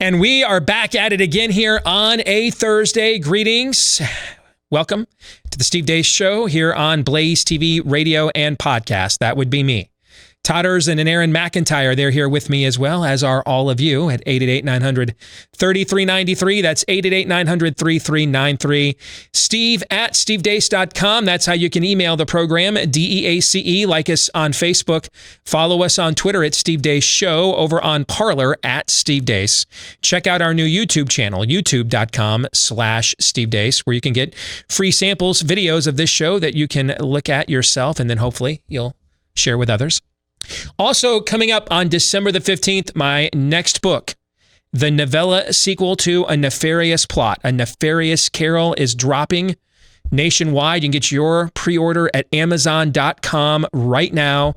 And we are back at it again here on a Thursday. Greetings. Welcome to the Steve Deace Show here on Blaze TV, radio, and podcast. That would be me. Todd Erzen and Aaron McIntyre, they're here with me as well, as are all of you at 888-900-3393. That's 888-900-3393. Steve at stevedeace.com. That's how you can email the program, DEACE. Like us on Facebook. Follow us on Twitter at Steve Deace Show. Over on Parler at Steve Deace. Check out our new YouTube channel, youtube.com/Steve Deace, where you can get free samples, videos of this show that you can look at yourself, and then hopefully you'll share with others. Also, coming up on December the 15th, my next book, the novella sequel to A Nefarious Plot, A Nefarious Carol, is dropping nationwide. You can get your pre-order at Amazon.com right now.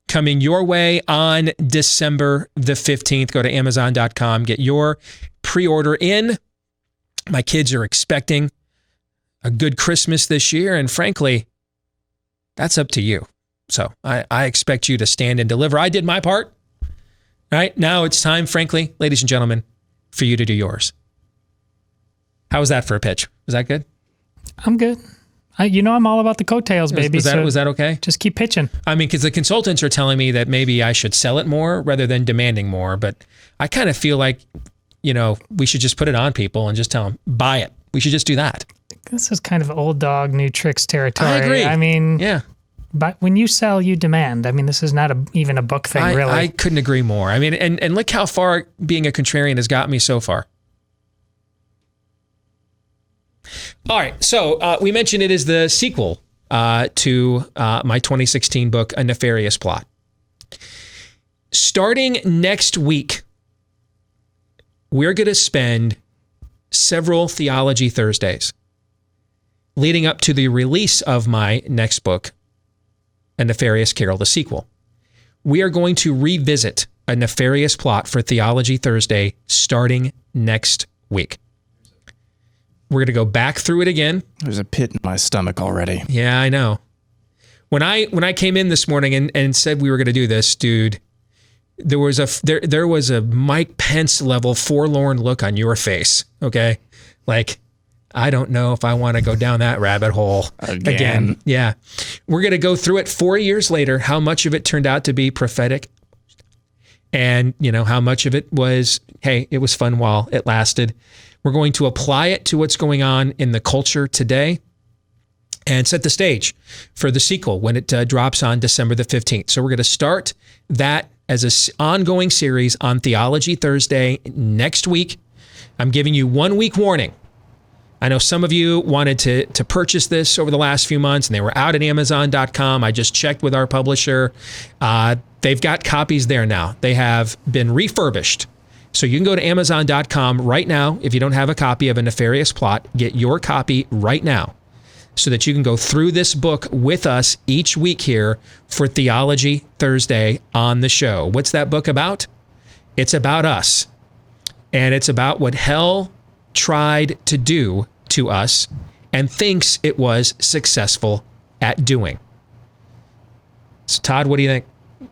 Coming your way on December the 15th. Go to Amazon.com, get your pre-order in. My kids are expecting a good Christmas this year, and frankly, that's up to you. So I expect you to stand and deliver. I did my part. All right, now it's time, frankly, ladies and gentlemen, for you to do yours. How was that for a pitch? Was that good? I'm good. I'm all about the coattails, baby. Was that okay? Just keep pitching. I mean, because the consultants are telling me that maybe I should sell it more rather than demanding more. But I kind of feel like, we should just put it on people and just tell them, buy it. We should just do that. This is kind of old dog, new tricks territory. I agree. I mean, yeah. But when you sell, you demand. I mean, this is not even a book thing, really. I couldn't agree more. I mean, and look how far being a contrarian has got me so far. All right, so we mentioned it is the sequel to my 2016 book, A Nefarious Plot. Starting next week, we're going to spend several Theology Thursdays leading up to the release of my next book, A Nefarious Carol, the sequel. We are going to revisit A Nefarious Plot for Theology Thursday starting next week. We're going to go back through it again. There's a pit in my stomach already. Yeah, I know. When I came in this morning and said we were going to do this, dude, there was a Mike Pence level forlorn look on your face, okay? Like, I don't know if I want to go down that rabbit hole again. Yeah. We're going to go through it 4 years later, how much of it turned out to be prophetic and, how much of it was, hey, it was fun while it lasted. We're going to apply it to what's going on in the culture today and set the stage for the sequel when it drops on December the 15th. So we're going to start that as an ongoing series on Theology Thursday next week. I'm giving you 1 week warning. I know some of you wanted to purchase this over the last few months, and they were out at Amazon.com. I just checked with our publisher. They've got copies there now. They have been refurbished. So you can go to Amazon.com right now. If you don't have a copy of A Nefarious Plot, get your copy right now so that you can go through this book with us each week here for Theology Thursday on the show. What's that book about? It's about us. And it's about what hell tried to do to us and thinks it was successful at doing. So Todd, what do you think?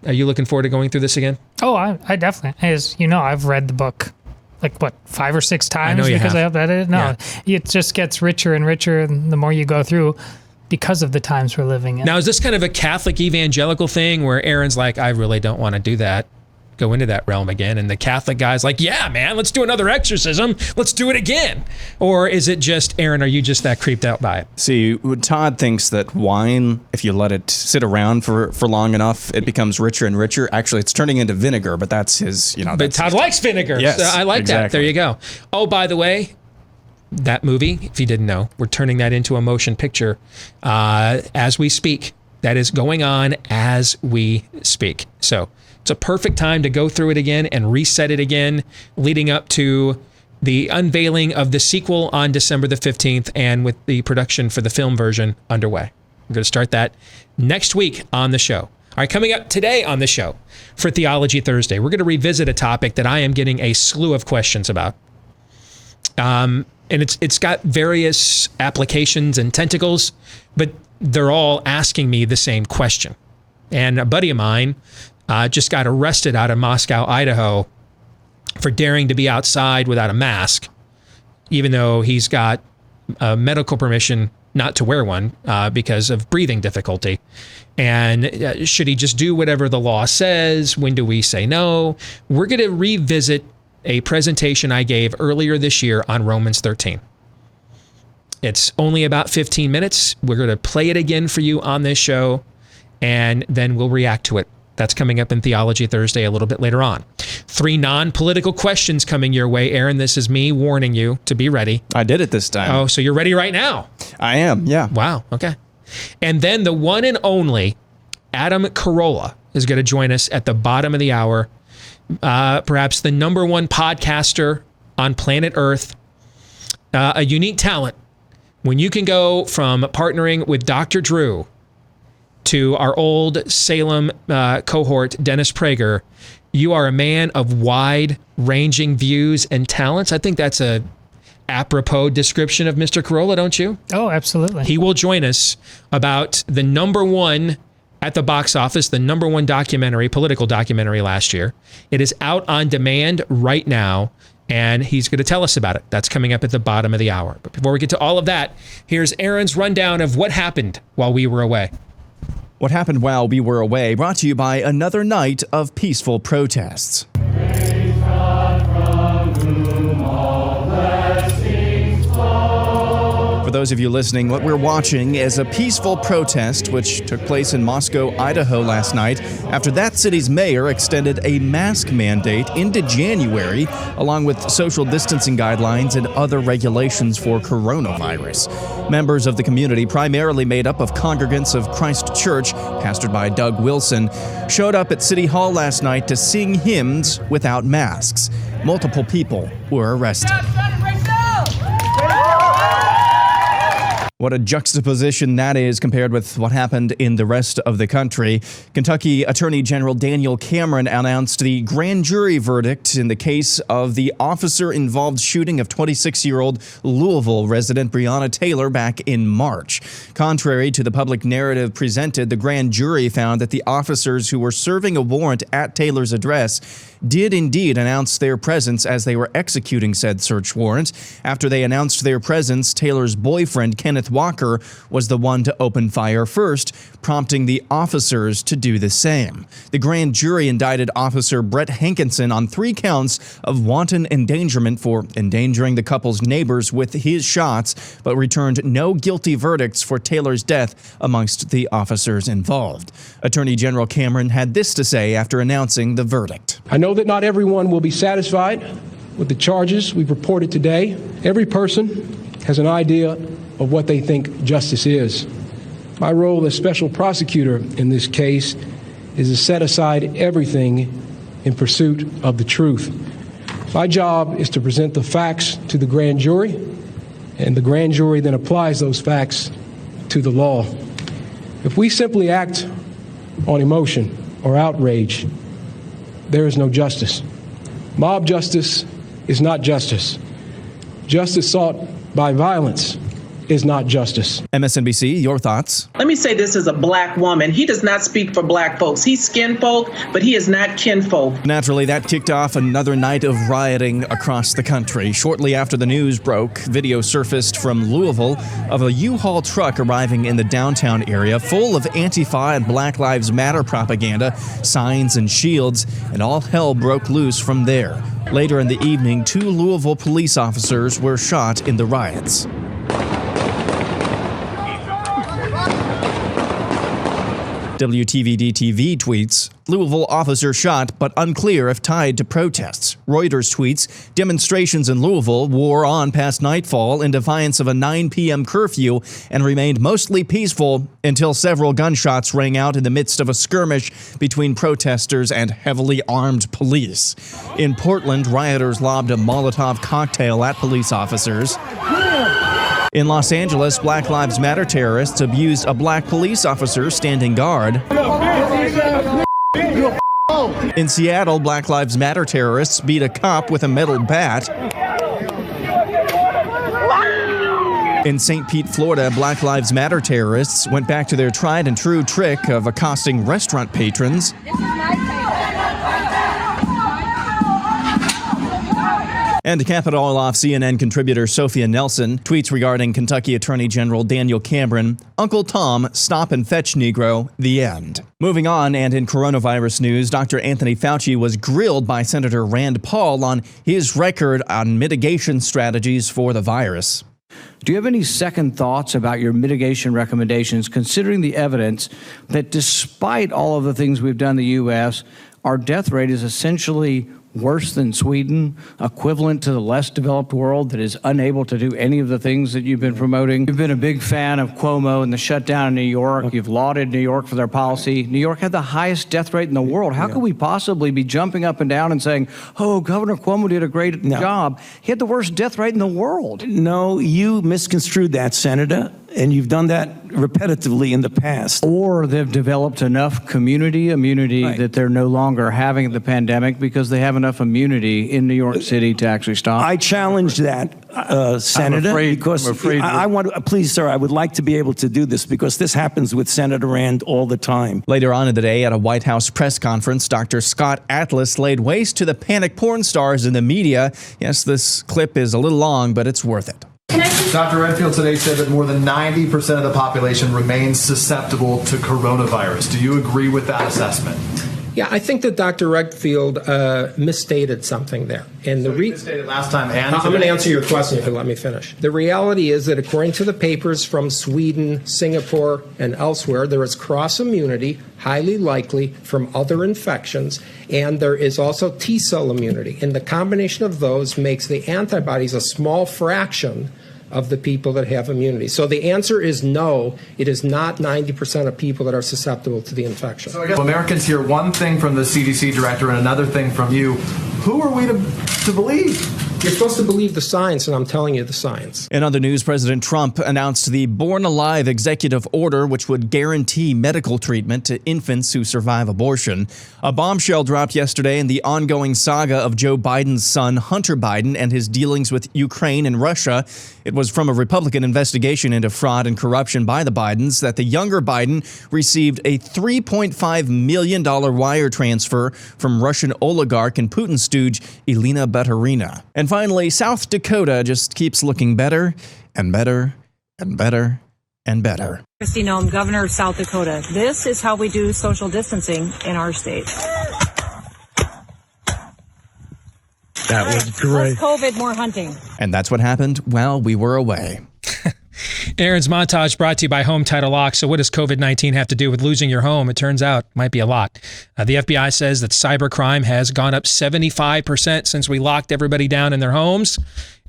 Are you looking forward to going through this again? Oh, I definitely. As you know, I've read the book 5 or 6 times because I have edited. No, It just gets richer and richer the more you go through because of the times we're living in. Now, is this kind of a Catholic evangelical thing where Aaron's like, I really don't want to do that, go into that realm again, and the Catholic guy's like, yeah, man, let's do another exorcism. Let's do it again. Or is it just, Aaron, are you just that creeped out by it? See, Todd thinks that wine, if you let it sit around for long enough, it becomes richer and richer. Actually, it's turning into vinegar, but that's his, But Todd likes vinegar. Yes, so I like exactly. that. There you go. Oh, by the way, that movie, if you didn't know, we're turning that into a motion picture as we speak. That is going on as we speak. So it's a perfect time to go through it again and reset it again, leading up to the unveiling of the sequel on December the 15th and with the production for the film version underway. We're going to start that next week on the show. All right, coming up today on the show for Theology Thursday, we're going to revisit a topic that I am getting a slew of questions about. And it's got various applications and tentacles, but they're all asking me the same question. And a buddy of mine just got arrested out of Moscow, Idaho, for daring to be outside without a mask, even though he's got medical permission not to wear one because of breathing difficulty. And should he just do whatever the law says? When do we say no? We're going to revisit a presentation I gave earlier this year on Romans 13. It's only about 15 minutes. We're going to play it again for you on this show, and then we'll react to it. That's coming up in Theology Thursday a little bit later on. 3 non-political questions coming your way, Aaron. This is me warning you to be ready. I did it this time. Oh, so you're ready right now? I am, yeah. Wow, okay. And then the one and only Adam Carolla is going to join us at the bottom of the hour. Perhaps the #1 podcaster on planet Earth. A unique talent. When you can go from partnering with Dr. Drew to our old Salem cohort, Dennis Prager, you are a man of wide-ranging views and talents. I think that's a apropos description of Mr. Carolla, don't you? Oh, absolutely. He will join us about the #1 at the box office, the #1 documentary, political documentary last year. It is out on demand right now, and he's going to tell us about it. That's coming up at the bottom of the hour. But before we get to all of that, here's Aaron's rundown of what happened while we were away. What happened while we were away, brought to you by another night of peaceful protests. For those of you listening, what we're watching is a peaceful protest which took place in Moscow, Idaho last night after that city's mayor extended a mask mandate into January, along with social distancing guidelines and other regulations for coronavirus. Members of the community, primarily made up of congregants of Christ Church, pastored by Doug Wilson, showed up at City Hall last night to sing hymns without masks. Multiple people were arrested. What a juxtaposition that is compared with what happened in the rest of the country. Kentucky Attorney General Daniel Cameron announced the grand jury verdict in the case of the officer-involved shooting of 26-year-old Louisville resident Breonna Taylor back in March. Contrary to the public narrative presented, the grand jury found that the officers who were serving a warrant at Taylor's address did indeed announce their presence as they were executing said search warrant. After they announced their presence, Taylor's boyfriend, Kenneth Walker, was the one to open fire first, prompting the officers to do the same. The grand jury indicted Officer Brett Hankinson on 3 counts of wanton endangerment for endangering the couple's neighbors with his shots, but returned no guilty verdicts for Taylor's death amongst the officers involved. Attorney General Cameron had this to say after announcing the verdict. I know that not everyone will be satisfied with the charges we've reported today. Every person has an idea of what they think justice is. My role as special prosecutor in this case is to set aside everything in pursuit of the truth. My job is to present the facts to the grand jury, and the grand jury then applies those facts to the law. If we simply act on emotion or outrage, there is no justice. Mob justice is not justice. Justice sought by violence is not justice. MSNBC, your thoughts? Let me say this as a black woman. He does not speak for black folks. He's skin folk, but he is not kinfolk. Naturally, that kicked off another night of rioting across the country. Shortly after the news broke, video surfaced from Louisville of a U-Haul truck arriving in the downtown area full of Antifa and Black Lives Matter propaganda, signs and shields, and all hell broke loose from there. Later in the evening, 2 Louisville police officers were shot in the riots. WTVD-TV tweets, Louisville officer shot but unclear if tied to protests. Reuters tweets, demonstrations in Louisville wore on past nightfall in defiance of a 9 p.m. curfew and remained mostly peaceful until several gunshots rang out in the midst of a skirmish between protesters and heavily armed police. In Portland, rioters lobbed a Molotov cocktail at police officers. In Los Angeles, Black Lives Matter terrorists abused a black police officer standing guard. In Seattle, Black Lives Matter terrorists beat a cop with a metal bat. In St. Pete, Florida, Black Lives Matter terrorists went back to their tried and true trick of accosting restaurant patrons. And to cap it all off, CNN contributor Sophia Nelson tweets regarding Kentucky Attorney General Daniel Cameron, Uncle Tom, stop and fetch Negro, the end. Moving on, and in coronavirus news, Dr. Anthony Fauci was grilled by Senator Rand Paul on his record on mitigation strategies for the virus. Do you have any second thoughts about your mitigation recommendations, considering the evidence that despite all of the things we've done in the U.S., our death rate is essentially worse than Sweden, equivalent to the less developed world that is unable to do any of the things that you've been promoting? You've been a big fan of Cuomo and the shutdown in New York. You've lauded New York for their policy. New York had the highest death rate in the world. How could we possibly be jumping up and down and saying, oh, Governor Cuomo did a great job? He had the worst death rate in the world. No, you misconstrued that, Senator, and you've done that repetitively in the past. Or they've developed enough community immunity that they're no longer having the pandemic because they have enough immunity in New York City to actually stop. I challenge that, Senator, because I want to, please, sir, I would like to be able to do this because this happens with Senator Rand all the time. Later on in the day at a White House press conference, Dr. Scott Atlas laid waste to the panic porn stars in the media. Yes, this clip is a little long, but it's worth it. Dr. Redfield today said that more than 90% of the population remains susceptible to coronavirus. Do you agree with that assessment? Yeah, I think that Dr. Redfield misstated something there. And misstated last time and I'm going to answer your question if you let me finish. The reality is that according to the papers from Sweden, Singapore, and elsewhere, there is cross-immunity, highly likely from other infections, and there is also T-cell immunity. And the combination of those makes the antibodies a small fraction of the people that have immunity. So the answer is no, it is not 90% of people that are susceptible to the infection. So I guess Americans hear one thing from the CDC director and another thing from you. Who are we to believe? You're supposed to believe the science, and I'm telling you the science. In other news, President Trump announced the Born Alive executive order, which would guarantee medical treatment to infants who survive abortion. A bombshell dropped yesterday in the ongoing saga of Joe Biden's son, Hunter Biden, and his dealings with Ukraine and Russia. It was from a Republican investigation into fraud and corruption by the Bidens that the younger Biden received a $3.5 million wire transfer from Russian oligarch and Putin stooge Elena Baturina. And finally, South Dakota just keeps looking better and better and better and better. Kristi Noem, Governor of South Dakota. This is how we do social distancing in our state. That was great. Less COVID, more hunting. And that's what happened while we were away. Aaron's montage brought to you by Home Title Lock. So what does COVID-19 have to do with losing your home? It turns out it might be a lot. The FBI says that cybercrime has gone up 75% since we locked everybody down in their homes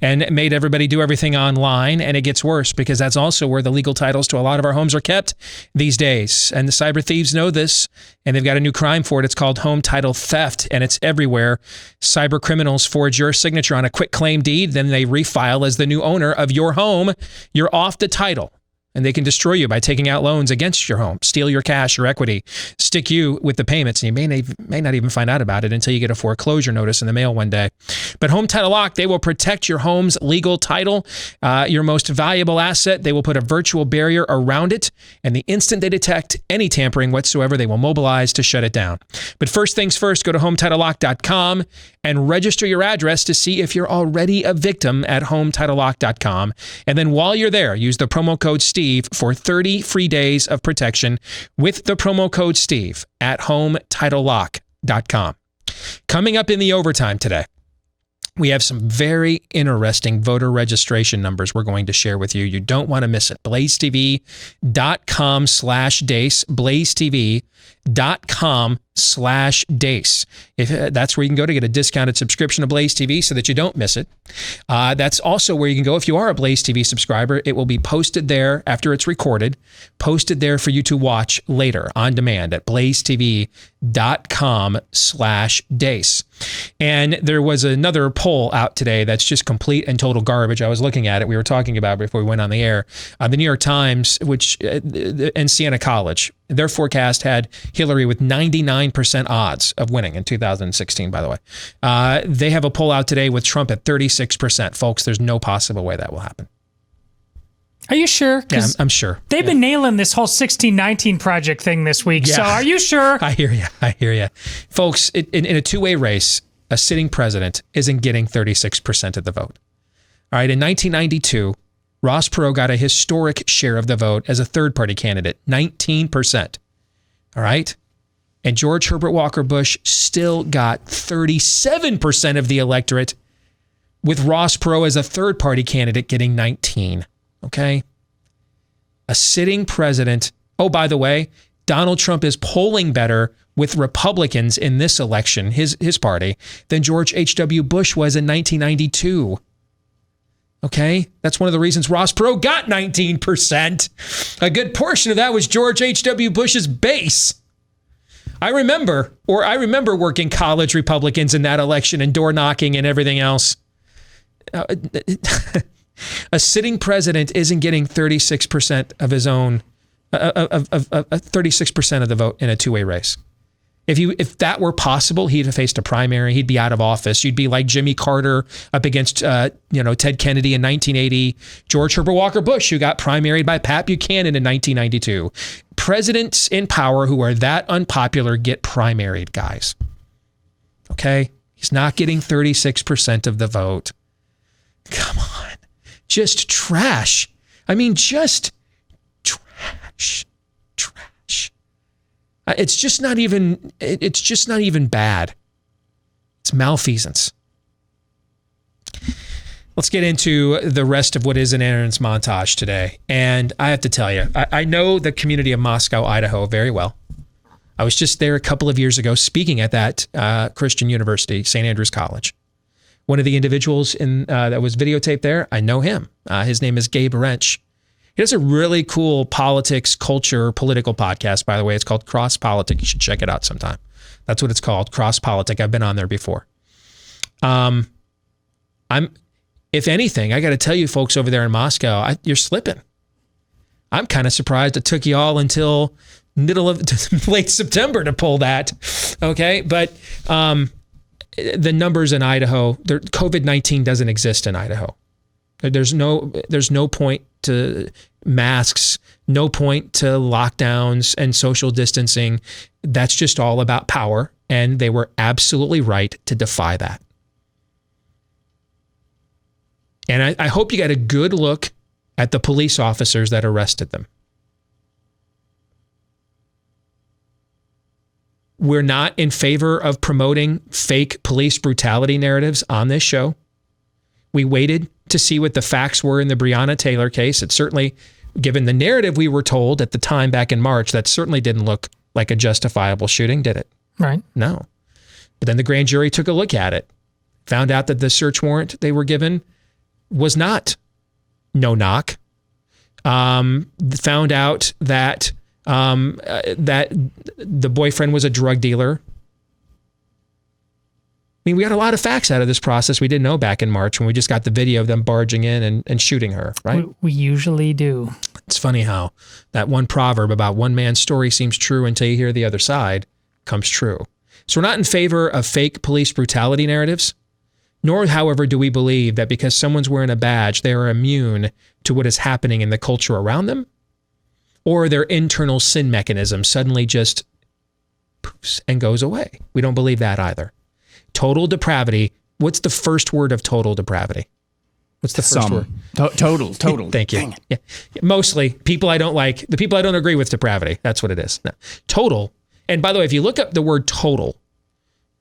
and made everybody do everything online. And it gets worse because that's also where the legal titles to a lot of our homes are kept these days. And the cyber thieves know this, and they've got a new crime for it. It's called home title theft, and it's everywhere. Cyber criminals forge your signature on a quick claim deed, then they refile as the new owner of your home. You're off the title. And they can destroy you by taking out loans against your home, steal your cash or equity, stick you with the payments, and you may not even find out about it until you get a foreclosure notice in the mail one day. But Home Title Lock, they will protect your home's legal title, your most valuable asset. They will put a virtual barrier around it, and the instant they detect any tampering whatsoever, they will mobilize to shut it down. But first things first, go to HometitleLock.com and register your address to see if you're already a victim at HometitleLock.com. And then while you're there, use the promo code Steve for 30 free days of protection with the promo code Steve at HometitleLock.com. Coming up in the overtime today, we have some very interesting voter registration numbers we're going to share with you. You don't want to miss it. BlazeTV.com/Deace. BlazeTV.com/Deace. That's where you can go to get a discounted subscription to Blaze TV so that you don't miss it. That's also where you can go if you are a Blaze TV subscriber. It will be posted there after it's recorded, posted there for you to watch later on demand at BlazeTV.com/Deace. And there was another poll out today that's just complete and total garbage. I was looking at it. We were talking about it before we went on the air. The New York Times, and Siena College, their forecast had Hillary with 99% odds of winning in 2016, by the way. They have a poll out today with Trump at 36%. Folks, there's no possible way that will happen. Are you sure? Yeah, I'm sure. They've been nailing this whole 1619 project thing this week. Yeah. So are you sure? I hear you. Folks, in a two-way race, a sitting president isn't getting 36% of the vote. All right, in 1992, Ross Perot got a historic share of the vote as a third-party candidate, 19%. All right? And George Herbert Walker Bush still got 37% of the electorate, with Ross Perot as a third-party candidate getting 19%. Okay? A sitting president. Oh, by the way, Donald Trump is polling better with Republicans in this election, his party, than George H.W. Bush was in 1992. Okay? That's one of the reasons Ross Perot got 19%. A good portion of that was George H.W. Bush's base. I remember working college Republicans in that election and door knocking and everything else. A sitting president isn't getting 36% of his own, 36% of the vote in a two-way race. If that were possible, he'd have faced a primary. He'd be out of office. You'd be like Jimmy Carter up against, Ted Kennedy in 1980. George Herbert Walker Bush, who got primaried by Pat Buchanan in 1992. Presidents in power who are that unpopular get primaried, guys. Okay? He's not getting 36% of the vote. Come on. Just trash. I mean, just trash. It's just not even bad. It's malfeasance. Let's get into the rest of what is an Aaron's montage today. And I have to tell you, I know the community of Moscow, Idaho very well. I was just there a couple of years ago speaking at that Christian University, St. Andrews College. One of the individuals that was videotaped there, I know him. His name is Gabe Wrench. He has a really cool politics, culture, political podcast, by the way. It's called Cross Politic. You should check it out sometime. That's what it's called, Cross Politic. I've been on there before. If anything, I got to tell you folks over there in Moscow, you're slipping. I'm kind of surprised it took you all until middle of late September to pull that. Okay, but the numbers in Idaho, COVID-19 doesn't exist in Idaho. There's no point to masks, no point to lockdowns and social distancing. That's just all about power, and they were absolutely right to defy that. And I hope you got a good look at the police officers that arrested them. We're not in favor of promoting fake police brutality narratives on this show. We waited to see what the facts were in the Breonna Taylor case. It certainly, given the narrative we were told at the time back in March, that certainly didn't look like a justifiable shooting, did it? Right. No. But then the grand jury took a look at it, found out that the search warrant they were given was not no knock. Found out that that the boyfriend was a drug dealer. I mean, we got a lot of facts out of this process we didn't know back in March when we just got the video of them barging in and shooting her, right? We usually do. It's funny how that one proverb about one man's story seems true until you hear the other side comes true. So we're not in favor of fake police brutality narratives, nor, however, do we believe that because someone's wearing a badge, they are immune to what is happening in the culture around them, or their internal sin mechanism suddenly just poofs and goes away. We don't believe that either. Total depravity. What's the first word of total depravity? What's the first word? Total. Thank you. Yeah. Mostly people I don't like, the people I don't agree with depravity. That's what it is. No. Total. And by the way, if you look up the word total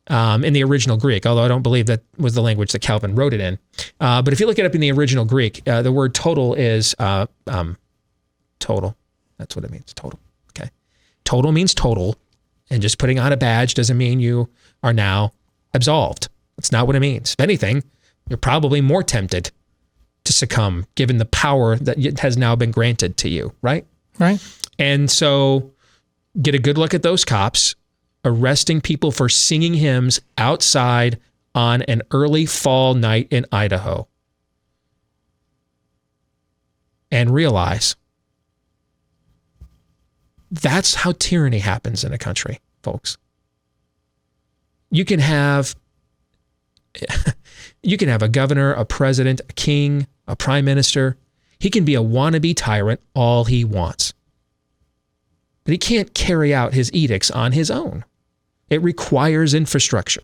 in the original Greek, although I don't believe that was the language that Calvin wrote it in, but if you look it up in the original Greek, the word total is total. That's what it means. Total. Okay. Total means total. And just putting on a badge doesn't mean you are now absolved. That's not what it means. If anything, you're probably more tempted to succumb given the power that has now been granted to you, right? Right. And so get a good look at those cops arresting people for singing hymns outside on an early fall night in Idaho. And realize that's how tyranny happens in a country, folks. You can have a governor, a president, a king, a prime minister. He can be a wannabe tyrant all he wants. But he can't carry out his edicts on his own. It requires infrastructure.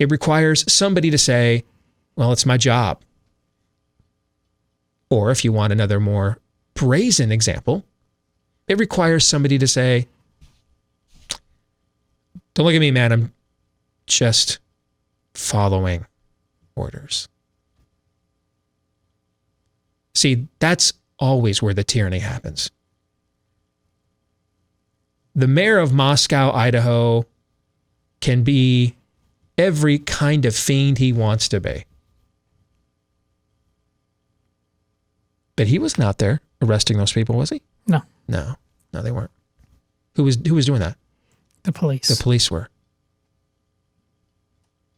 It requires somebody to say, well, it's my job. Or if you want another more brazen example, it requires somebody to say, don't look at me, man, I'm just following orders. See, that's always where the tyranny happens. The mayor of Moscow, Idaho, can be every kind of fiend he wants to be. But he was not there arresting those people, was he? No. No, they weren't. Who was doing that? The police. The police were.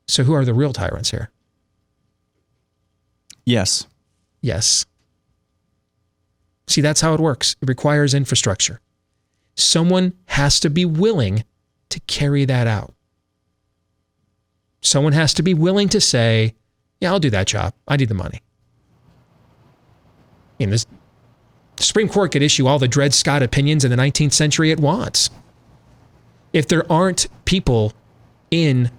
So who are the real tyrants here? Yes. Yes. See, that's how it works. It requires infrastructure. Someone has to be willing to carry that out. Someone has to be willing to say, yeah, I'll do that job. I need the money. You know, the Supreme Court could issue all the Dred Scott opinions in the 19th century it wants. If there aren't people in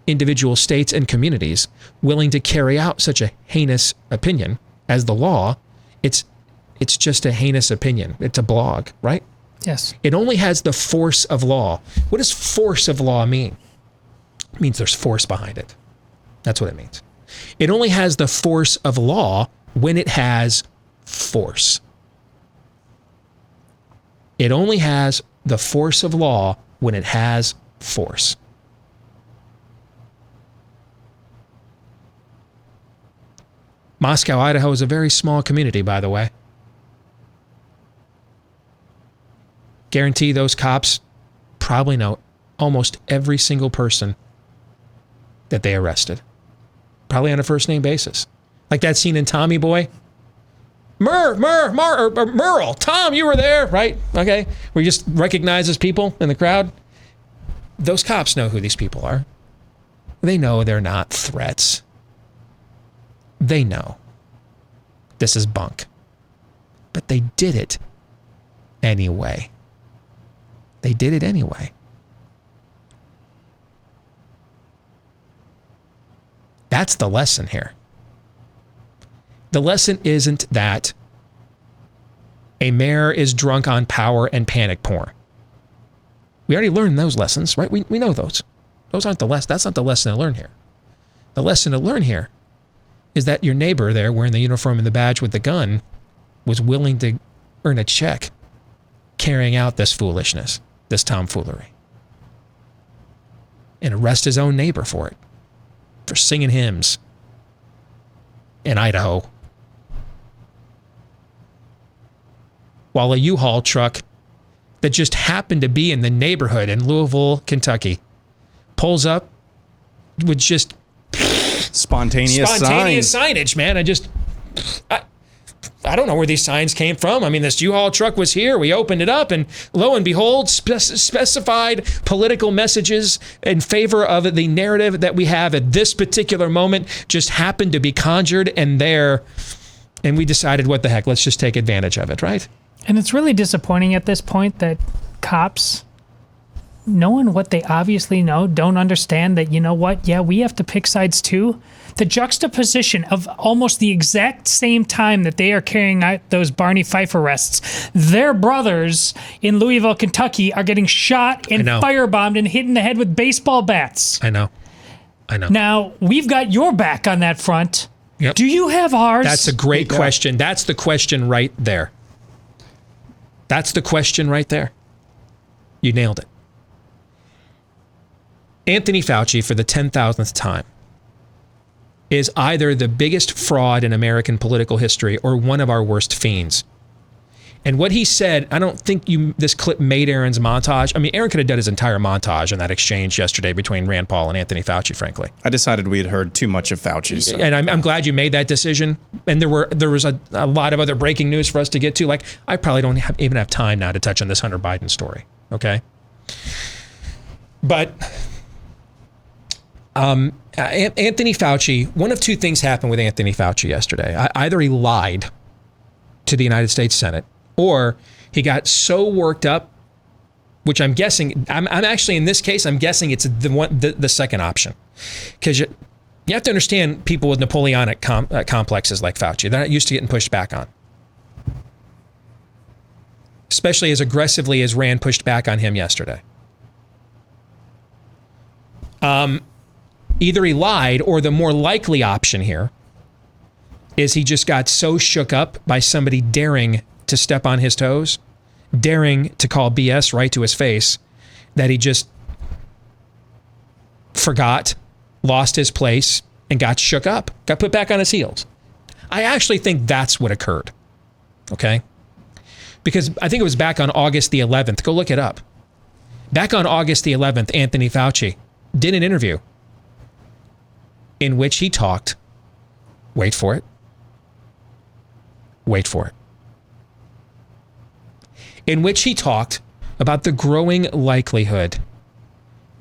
individual states and communities willing to carry out such a heinous opinion as the law, it's just a heinous opinion. It's a blog, right? Yes. It only has the force of law. What does force of law mean? It means there's force behind it. That's what it means. It only has the force of law when it has force. It only has the force of law when it has force. Moscow, Idaho is a very small community, by the way. Guarantee those cops probably know almost every single person that they arrested. Probably on a first name basis. Like that scene in Tommy Boy. Merle, Tom, you were there, right? Okay. Where he just recognizes people in the crowd. Those cops know who these people are. They know they're not threats. They know this is bunk. But they did it anyway. They did it anyway. That's the lesson here. The lesson isn't that a mayor is drunk on power and panic porn. We already learned those lessons, right? We know those. Those aren't the lesson. That's not the lesson to learn here. The lesson to learn here is that your neighbor there wearing the uniform and the badge with the gun was willing to earn a check carrying out this foolishness, this tomfoolery, and arrest his own neighbor for it, for singing hymns in Idaho. While a U-Haul truck that just happened to be in the neighborhood in Louisville, Kentucky, pulls up with just spontaneous signage, man. I don't know where these signs came from. I mean, this U-Haul truck was here. We opened it up, and lo and behold, specified political messages in favor of the narrative that we have at this particular moment just happened to be conjured and there. And we decided, what the heck, let's just take advantage of it, right? And it's really disappointing at this point that cops, knowing what they obviously know, don't understand that, you know what, yeah, we have to pick sides too. The juxtaposition of almost the exact same time that they are carrying out those Barney Fife arrests, their brothers in Louisville, Kentucky are getting shot and firebombed and hit in the head with baseball bats. I know. Now, we've got your back on that front. Yep. Do you have ours? That's a great question. That's the question right there. That's the question right there. You nailed it. Anthony Fauci, for the 10,000th time, is either the biggest fraud in American political history or one of our worst fiends. And what he said, I don't think this clip made Aaron's montage. I mean, Aaron could have done his entire montage in that exchange yesterday between Rand Paul and Anthony Fauci, frankly. I decided we had heard too much of Fauci. So. And I'm glad you made that decision. And there was a lot of other breaking news for us to get to. Like, I probably don't even have time now to touch on this Hunter Biden story, okay? But Anthony Fauci, one of two things happened with Anthony Fauci yesterday. Either he lied to the United States Senate, or he got so worked up which I'm guessing, I'm actually in this case, I'm guessing it's the second option. Because you have to understand people with Napoleonic complexes like Fauci. They're not used to getting pushed back on. Especially as aggressively as Rand pushed back on him yesterday. Either he lied, or the more likely option here is he just got so shook up by somebody daring to step on his toes, daring to call BS right to his face, that he just forgot, lost his place, and got shook up, got put back on his heels. I actually think that's what occurred. Okay? Because I think it was back on August the 11th. Go look it up. Back on August the 11th, Anthony Fauci did an interview in which he talked, wait for it, in which he talked about the growing likelihood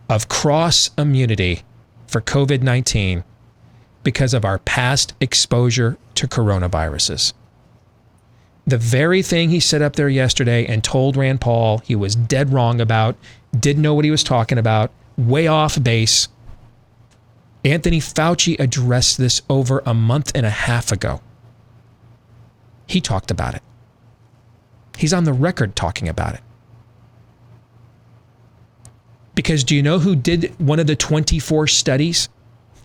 of cross immunity for COVID-19 because of our past exposure to coronaviruses. The very thing he said up there yesterday and told Rand Paul he was dead wrong about, didn't know what he was talking about, way off base. Anthony Fauci addressed this over a month and a half ago. He talked about it. He's on the record talking about it. Because do you know who did one of the 24 studies?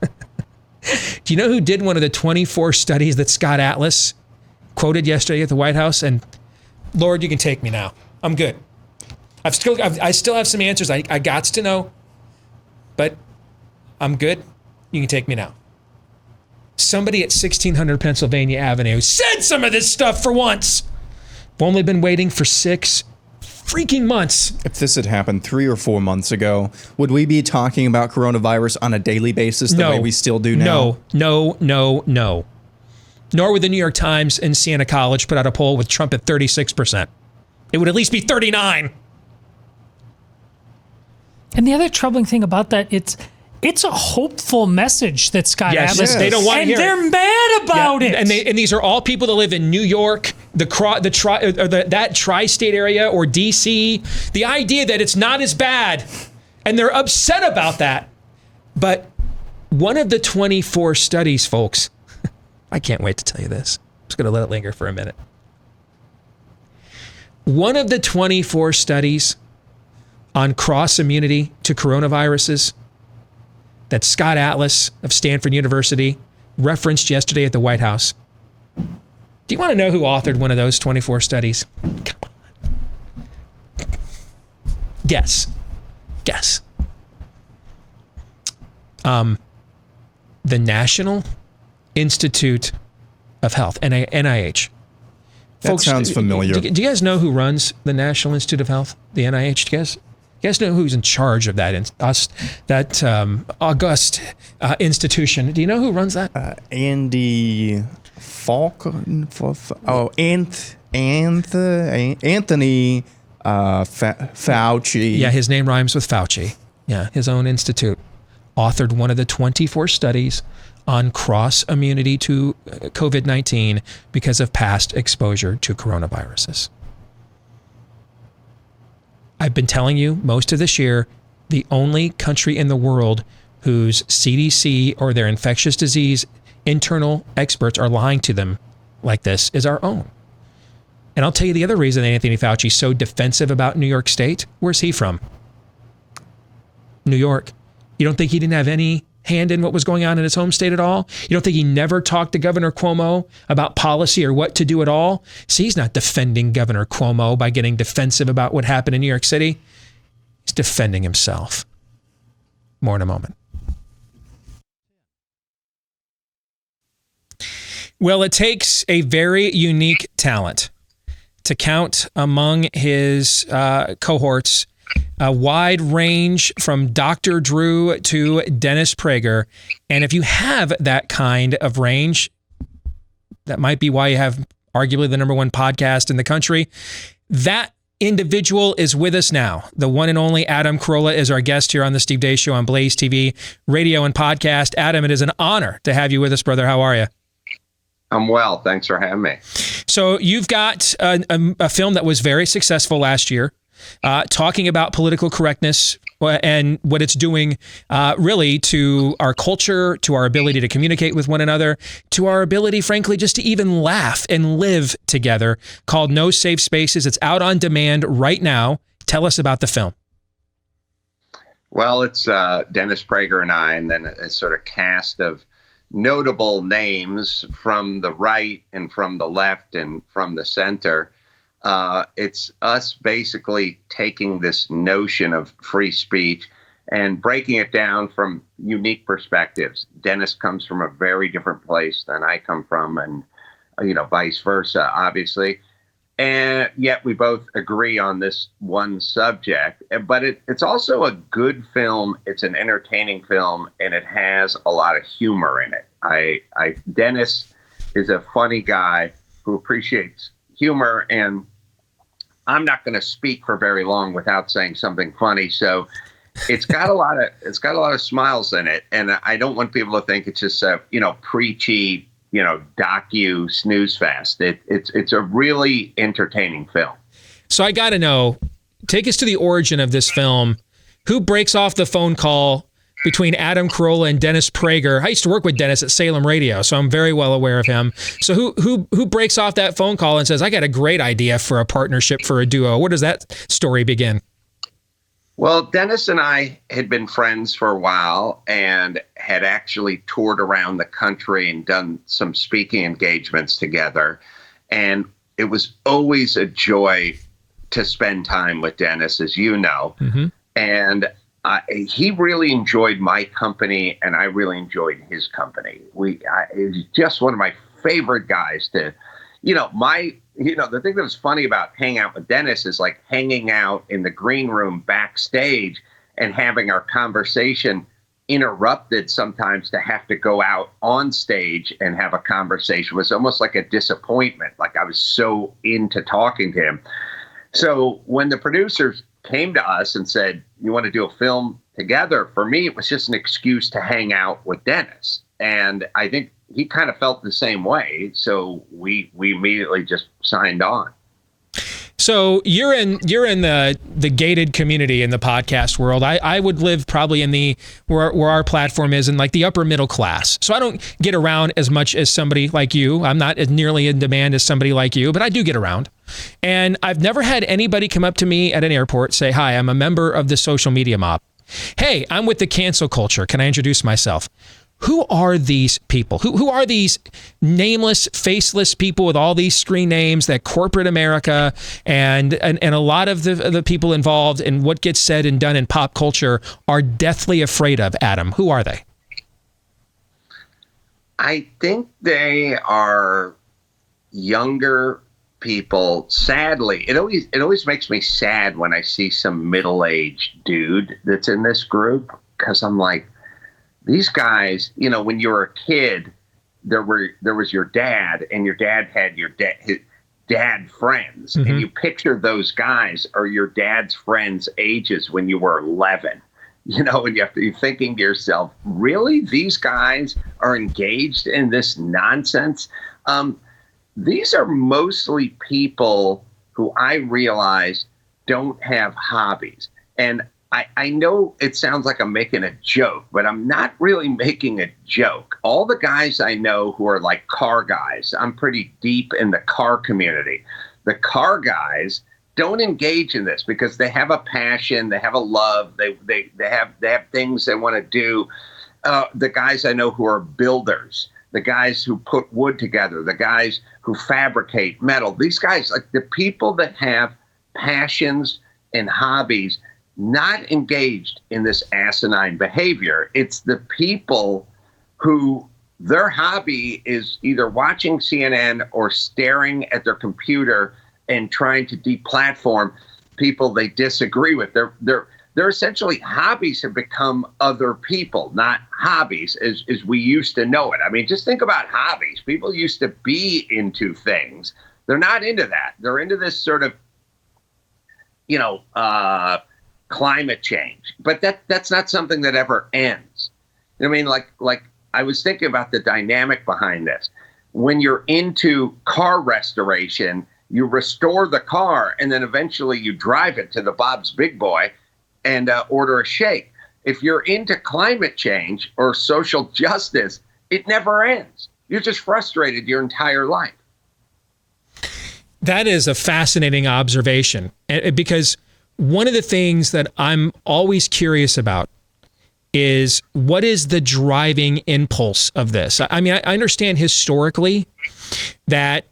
Do you know who did one of the 24 studies that Scott Atlas quoted yesterday at the White House? And Lord, you can take me now. I'm good. I still have some answers I got to know, but I'm good. You can take me now. Somebody at 1600 Pennsylvania Avenue said some of this stuff for once. I've only been waiting for 6 freaking months. If this had happened 3 or 4 months ago, would we be talking about coronavirus on a daily basis the way we still do now? No. Nor would the New York Times and Siena College put out a poll with Trump at 36%. It would at least be 39%. And the other troubling thing about that, it's a hopeful message that Scott Atlas. They don't want to hear it. And they're mad about it. And these are all people that live in New York, that tri-state area, or DC. The idea that it's not as bad, and they're upset about that. But one of the 24 studies, folks, I can't wait to tell you this. I'm just going to let it linger for a minute. One of the 24 studies on cross immunity to coronaviruses that Scott Atlas of Stanford University referenced yesterday at the White House. Do you want to know who authored one of those 24 studies? Come on. Guess. The National Institute of Health, NIH. That Folks, sounds familiar. Do you guys know who runs the National Institute of Health, the NIH? Do you guys know who's in charge of that august institution? Do you know who runs that? Andy Falk. Anthony Fauci. Yeah, his name rhymes with Fauci. Yeah, his own institute authored one of the 24 studies on cross immunity to COVID-19 because of past exposure to coronaviruses. I've been telling you most of this year, the only country in the world whose CDC or their infectious disease internal experts are lying to them like this is our own. And I'll tell you the other reason that Anthony Fauci is so defensive about New York State. Where's he from? New York. You don't think he didn't have any hand in what was going on in his home state at all? You don't think he never talked to Governor Cuomo about policy or what to do at all? See, he's not defending Governor Cuomo by getting defensive about what happened in New York City. He's defending himself. More in a moment. Well, it takes a very unique talent to count among his cohorts a wide range from Dr. Drew to Dennis Prager. And if you have that kind of range, that might be why you have arguably the #1 podcast in the country. That individual is with us now. The one and only Adam Carolla is our guest here on the Steve Deace Show on BlazeTV, radio and podcast. Adam, it is an honor to have you with us, brother. How are you? I'm well. Thanks for having me. So you've got a film that was very successful last year. talking about political correctness and what it's doing really to our culture, to our ability to communicate with one another, to our ability, frankly, just to even laugh and live together, called No Safe Spaces. It's out on demand right now. Tell us about the film. Well, it's Dennis Prager and I, and then a sort of cast of notable names from the right and from the left and from the center. It's us basically taking this notion of free speech and breaking it down from unique perspectives. Dennis comes from a very different place than I come from, and vice versa, obviously. And yet we both agree on this one subject. But it's also a good film. It's an entertaining film, and it has a lot of humor in it. Dennis is a funny guy who appreciates humor, and I'm not going to speak for very long without saying something funny. So it's got a lot of smiles in it, and I don't want people to think it's just a preachy, docu snooze fest. It's a really entertaining film. So I got to know, take us to the origin of this film. Who breaks off the phone call between Adam Carolla and Dennis Prager? I used to work with Dennis at Salem Radio, so I'm very well aware of him. So who breaks off that phone call and says, I got a great idea for a partnership, for a duo? Where does that story begin? Well, Dennis and I had been friends for a while and had actually toured around the country and done some speaking engagements together. And it was always a joy to spend time with Dennis, as you know. Mm-hmm. And he really enjoyed my company, and I really enjoyed his company. He's just one of my favorite guys to, the thing that was funny about hanging out with Dennis is like hanging out in the green room backstage and having our conversation interrupted sometimes to have to go out on stage and have a conversation was almost like a disappointment. Like I was so into talking to him. So when the producers came to us and said, you want to do a film together? For me, it was just an excuse to hang out with Dennis. And I think he kind of felt the same way. So we immediately just signed on. So you're in the gated community in the podcast world. I would live probably in where our platform is in like the upper middle class. So I don't get around as much as somebody like you. I'm not as nearly in demand as somebody like you, but I do get around. And I've never had anybody come up to me at an airport, say, hi, I'm a member of the social media mob. Hey, I'm with the cancel culture. Can I introduce myself? Who are these people? Who are these nameless, faceless people with all these screen names that corporate America and a lot of the people involved in what gets said and done in pop culture are deathly afraid of, Adam? Who are they? I think they are younger people. Sadly, it always makes me sad when I see some middle-aged dude that's in this group, because I'm like, these guys, when you were a kid, there was your dad, and your dad had his dad friends, mm-hmm. and you picture those guys are your dad's friends' ages when you were 11. And you're thinking to yourself, really, these guys are engaged in this nonsense? These are mostly people who I realize don't have hobbies. And I know it sounds like I'm making a joke, but I'm not really making a joke. All the guys I know who are like car guys, I'm pretty deep in the car community. The car guys don't engage in this because they have a passion, they have a love, they have things they want to do. The guys I know who are builders, the guys who put wood together, the guys who fabricate metal, these guys, like the people that have passions and hobbies, not engaged in this asinine behavior. It's the people who their hobby is either watching CNN or staring at their computer and trying to deplatform people they disagree with. They're essentially, hobbies have become other people, not hobbies as we used to know it. I mean, just think about hobbies. People used to be into things. They're not into that. They're into this sort of, climate change, but that's not something that ever ends. I mean, like I was thinking about the dynamic behind this. When you're into car restoration You restore the car, and then eventually you drive it to the Bob's Big Boy and order a shake. If you're into climate change or social justice, it never ends. You're just frustrated your entire life. That is a fascinating observation, because one of the things that I'm always curious about is what is the driving impulse of this? I mean, I understand historically that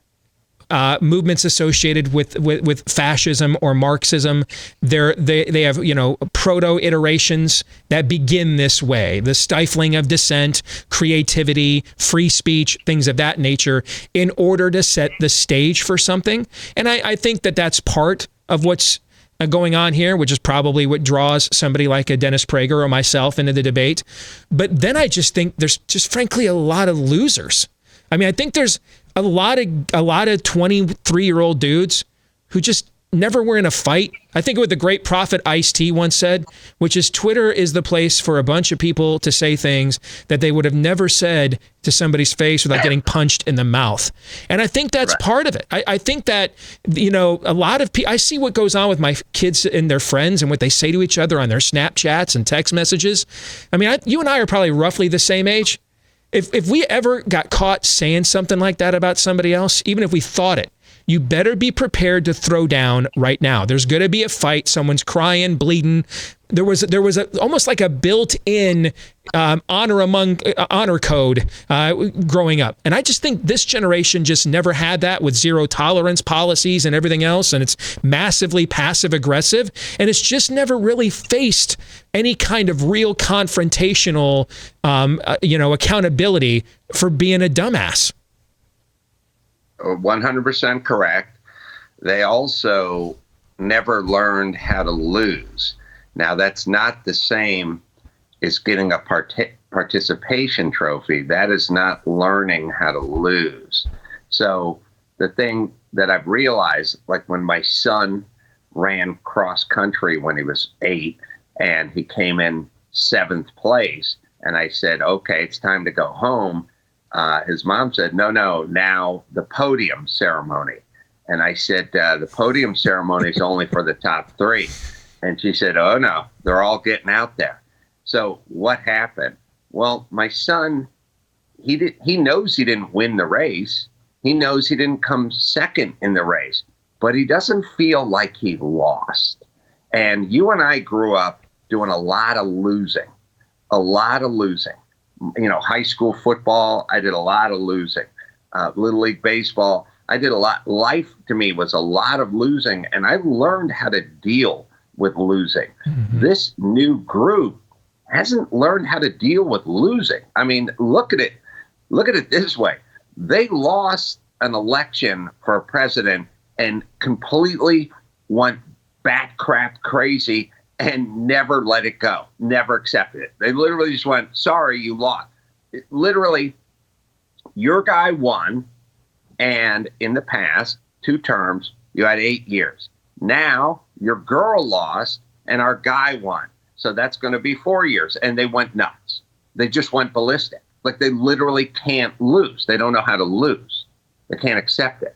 movements associated with fascism or Marxism, they have, you know, proto iterations that begin this way: the stifling of dissent, creativity, free speech, things of that nature, in order to set the stage for something. And I think that that's part of what's going on here, which is probably what draws somebody like a Dennis Prager or myself into the debate. But then I just think there's just frankly a lot of losers. I mean, I think there's a lot of 23-year-old dudes who just never were in a fight. I think what the great prophet Ice-T once said, which is Twitter is the place for a bunch of people to say things that they would have never said to somebody's face without getting punched in the mouth. And I think that's part of it. I think that, you know, a lot of people, I see what goes on with my kids and their friends and what they say to each other on their Snapchats and text messages. I mean, you and I are probably roughly the same age. If we ever got caught saying something like that about somebody else, even if we thought it, you better be prepared to throw down right now. There's going to be a fight. Someone's crying, bleeding. There was almost like a built-in honor code growing up. And I just think this generation just never had that, with zero tolerance policies and everything else. And it's massively passive aggressive. And it's just never really faced any kind of real confrontational, accountability for being a dumbass. 100% correct. They also never learned how to lose. Now, that's not the same as getting a participation trophy. That is not learning how to lose. So the thing that I've realized, like when my son ran cross country when he was 8 and he came in 7th place, and I said, okay, it's time to go home. His mom said, no, now the podium ceremony. And I said, the podium ceremony is only for the top 3. And she said, oh, no, they're all getting out there. So what happened? Well, my son, he knows he didn't win the race. He knows he didn't come second in the race, but he doesn't feel like he lost. And you and I grew up doing a lot of losing. You know, high school football, I did a lot of losing. Little League baseball, I did a lot. Life to me was a lot of losing, and I learned how to deal with losing. Mm-hmm. This new group hasn't learned how to deal with losing. I mean, look at it this way. They lost an election for a president and completely went bat crap crazy and never let it go, never accepted it. They literally just went, sorry, you lost. Literally, your guy won, and in the past 2 terms, you had 8 years. Now, your girl lost, and our guy won. So that's going to be 4 years, and they went nuts. They just went ballistic. Like, they literally can't lose. They don't know how to lose. They can't accept it.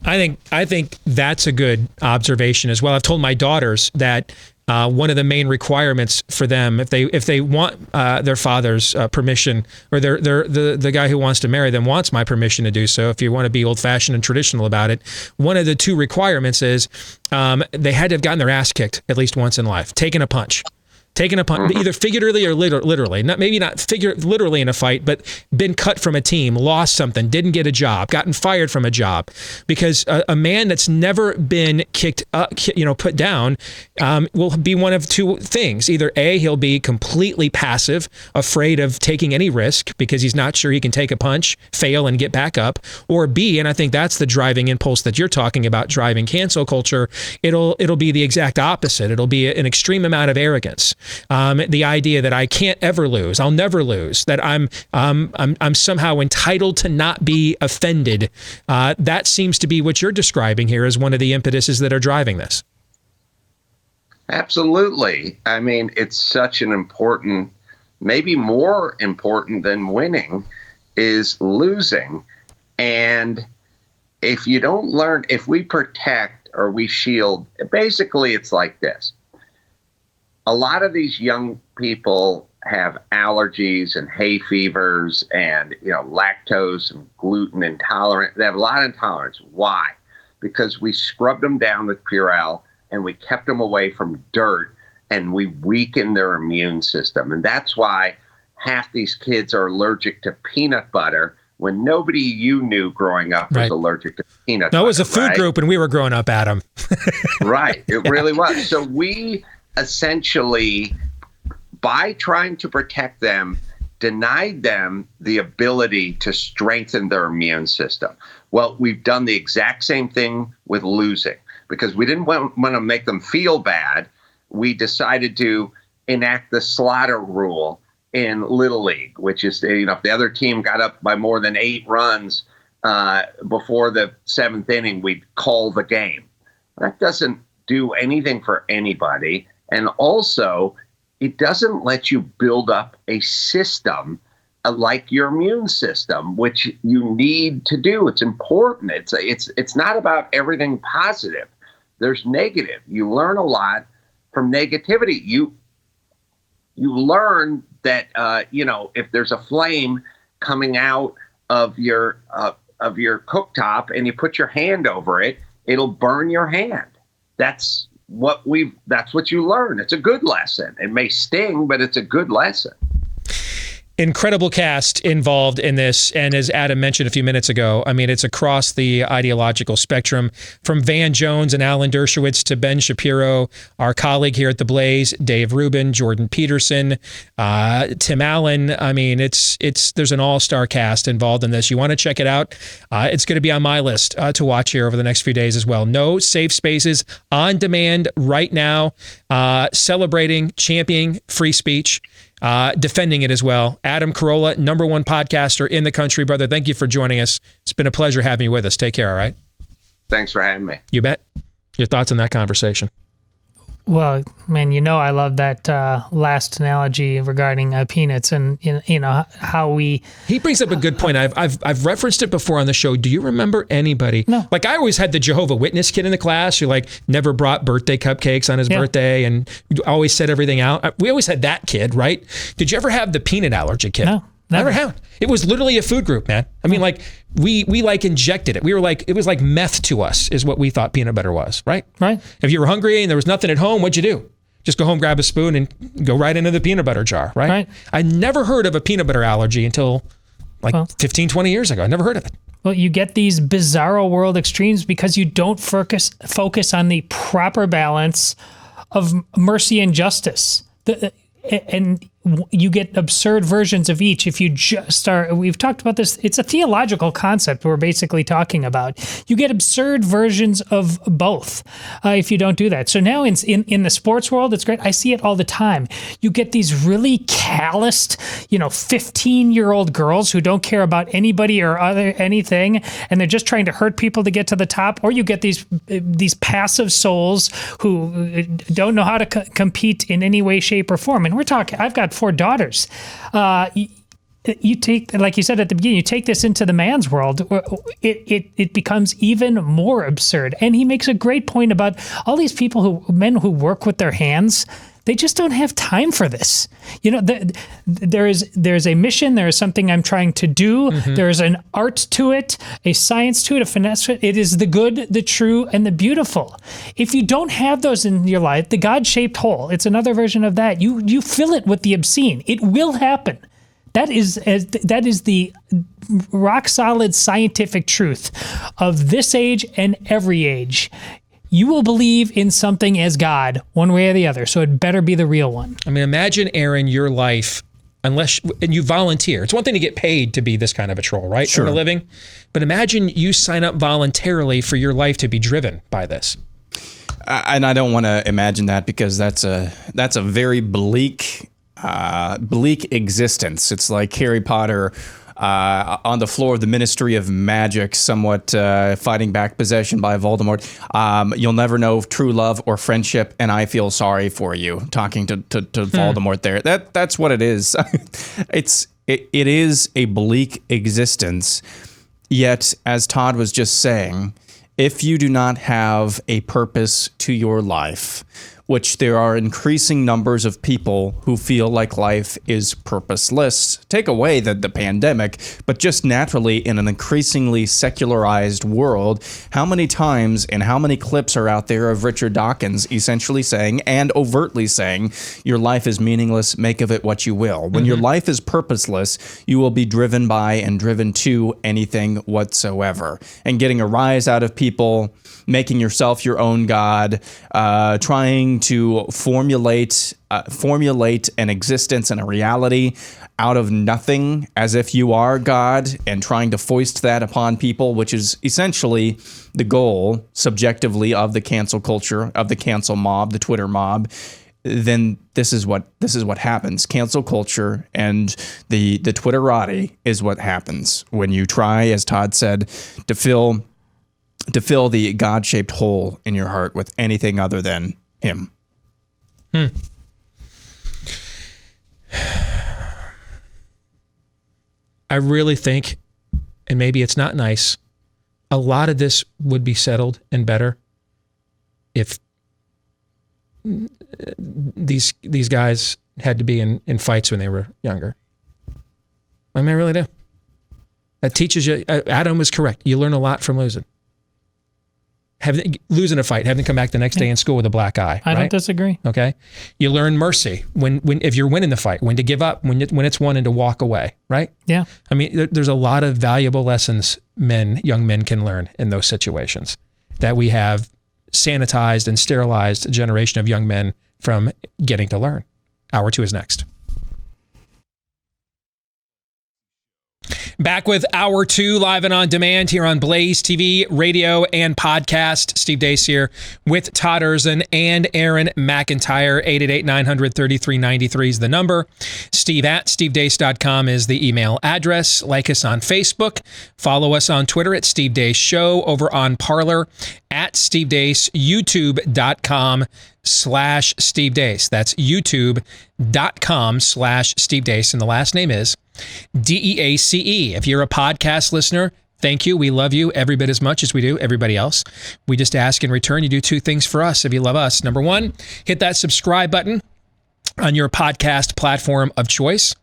I think that's a good observation as well. I've told my daughters that one of the main requirements for them, if they want their father's permission, or the guy who wants to marry them wants my permission to do so, if you want to be old-fashioned and traditional about it, one of the 2 requirements is they had to have gotten their ass kicked at least once in life, taken a punch, either figuratively or literally. Maybe not literally in a fight, but been cut from a team, lost something, didn't get a job, gotten fired from a job. Because a man that's never been kicked up, put down, will be one of 2 things. Either A, he'll be completely passive, afraid of taking any risk because he's not sure he can take a punch, fail, and get back up. Or B, and I think that's the driving impulse that you're talking about, driving cancel culture, it'll be the exact opposite. It'll be an extreme amount of arrogance. The idea that I can't ever lose, I'll never lose, that I'm somehow entitled to not be offended. That seems to be what you're describing here as one of the impetuses that are driving this. Absolutely. I mean, it's such an important, maybe more important than winning, is losing. And if you don't learn, if we protect or we shield, basically it's like this. A lot of these young people have allergies and hay fevers and, lactose and gluten intolerant. They have a lot of intolerance. Why? Because we scrubbed them down with Purell and we kept them away from dirt and we weakened their immune system. And that's why half these kids are allergic to peanut butter when nobody you knew growing up was allergic to peanut butter. That was a food group when we were growing up, Adam. Right. It really was. So we essentially, by trying to protect them, denied them the ability to strengthen their immune system. Well, we've done the exact same thing with losing because we didn't want to make them feel bad. We decided to enact the slaughter rule in Little League, which is, if the other team got up by more than 8 runs before the 7th inning, we'd call the game. That doesn't do anything for anybody. And also, it doesn't let you build up a system like your immune system, which you need to do. It's important. It's not about everything positive. There's negative. You learn a lot from negativity. You learn that if there's a flame coming out of your cooktop and you put your hand over it, it'll burn your hand. That's what you learn. It's a good lesson. It may sting, but it's a good lesson. Incredible cast involved in this. And as Adam mentioned a few minutes ago, I mean, it's across the ideological spectrum from Van Jones and Alan Dershowitz to Ben Shapiro, our colleague here at The Blaze, Dave Rubin, Jordan Peterson, Tim Allen. I mean, there's an all-star cast involved in this. You want to check it out. It's going to be on my list to watch here over the next few days as well. No Safe Spaces on demand right now, celebrating, championing free speech. Defending it as well. Adam Carolla, #1 podcaster in the country. Brother, thank you for joining us. It's been a pleasure having you with us. Take care, all right? Thanks for having me. You bet. Your thoughts on that conversation? Well, man, I love that last analogy regarding peanuts and how we. He brings up a good point. I've referenced it before on the show. Do you remember anybody? No. Like I always had the Jehovah Witness kid in the class who never brought birthday cupcakes on his birthday and always said everything out. We always had that kid, right? Did you ever have the peanut allergy kid? No. Never have. It was literally a food group, man. I mean, we injected it. We were it was like meth to us is what we thought peanut butter was, right? Right. If you were hungry and there was nothing at home, what'd you do? Just go home, grab a spoon and go right into the peanut butter jar, right? Right. I never heard of a peanut butter allergy until 15, 20 years ago. I never heard of it. Well, you get these bizarro world extremes because you don't focus on the proper balance of mercy and justice. And you get absurd versions of each if you just are. We've talked about this. It's a theological concept we're basically talking about. You get absurd versions of both if you don't do that. So now in the sports world, it's great. I see it all the time. You get these really calloused, 15-year-old girls who don't care about anybody or anything, and they're just trying to hurt people to get to the top. Or you get these passive souls who don't know how to compete in any way, shape, or form. And we're talking. I've got 4 daughters. You take, like you said at the beginning, you take this into the man's world, it becomes even more absurd. And he makes a great point about all these men who work with their hands. They just don't have time for this. There's a mission. There is something I'm trying to do. Mm-hmm. There is an art to it, a science to it, a finesse to it. It is the good, the true, and the beautiful. If you don't have those in your life, the God-shaped hole, it's another version of that. You fill it with the obscene. It will happen. That is the rock-solid scientific truth of this age and every age. You will believe in something as God, one way or the other, so it better be the real one. I mean, imagine, Aaron, your life, and you volunteer. It's one thing to get paid to be this kind of a troll, right? Sure. For a living. But imagine you sign up voluntarily for your life to be driven by this. And I don't want to imagine that because that's a very bleak existence. It's like Harry Potter on the floor of the Ministry of Magic, somewhat fighting back possession by Voldemort. You'll never know true love or friendship, and I feel sorry for you. Talking to Voldemort there. That's what it is. It is a bleak existence. Yet, as Todd was just saying, if you do not have a purpose to your life, which there are increasing numbers of people who feel like life is purposeless. Take away the pandemic, but just naturally in an increasingly secularized world, how many times and how many clips are out there of Richard Dawkins essentially saying and overtly saying, your life is meaningless, make of it what you will. When your life is purposeless, you will be driven by and driven to anything whatsoever. And getting a rise out of people, making yourself your own God, trying to formulate an existence and a reality out of nothing as if you are God, and trying to foist that upon people, which is essentially the goal subjectively of the cancel culture, of the cancel mob, the Twitter mob. Then this is what happens. Cancel culture and the Twitterati is what happens when you try, as Todd said, to fill the God-shaped hole in your heart with anything other than him. I really think, and maybe it's not nice, a lot of this would be settled and better if these guys had to be in fights when they were younger. I mean, I really do. That teaches you. Adam was correct. You learn a lot from losing. Losing a fight, having to come back the next day in school with a black eye. I don't disagree. Okay, you learn mercy when if you're winning the fight, when to give up, when it's won, and to walk away. Right? Yeah. I mean, there's a lot of valuable lessons young men can learn in those situations that we have sanitized and sterilized a generation of young men from getting to learn. Hour 2 is next. Back with Hour 2, live and on demand here on Blaze TV, radio, and podcast. Steve Deace here with Todd Erzin and Aaron McIntyre. 888-900-3393 is the number. Steve@stevedeace.com is the email address. Like us on Facebook. Follow us on Twitter at Steve Deace Show. Over on Parler at Steve Deace. YouTube.com/Steve Deace. That's youtube.com/Steve Deace. And the last name is DEACE. If you're a podcast listener, thank you. We love you every bit as much as we do everybody else. We just ask in return you do 2 things for us if you love us. Number 1, hit that subscribe button on your podcast platform of choice.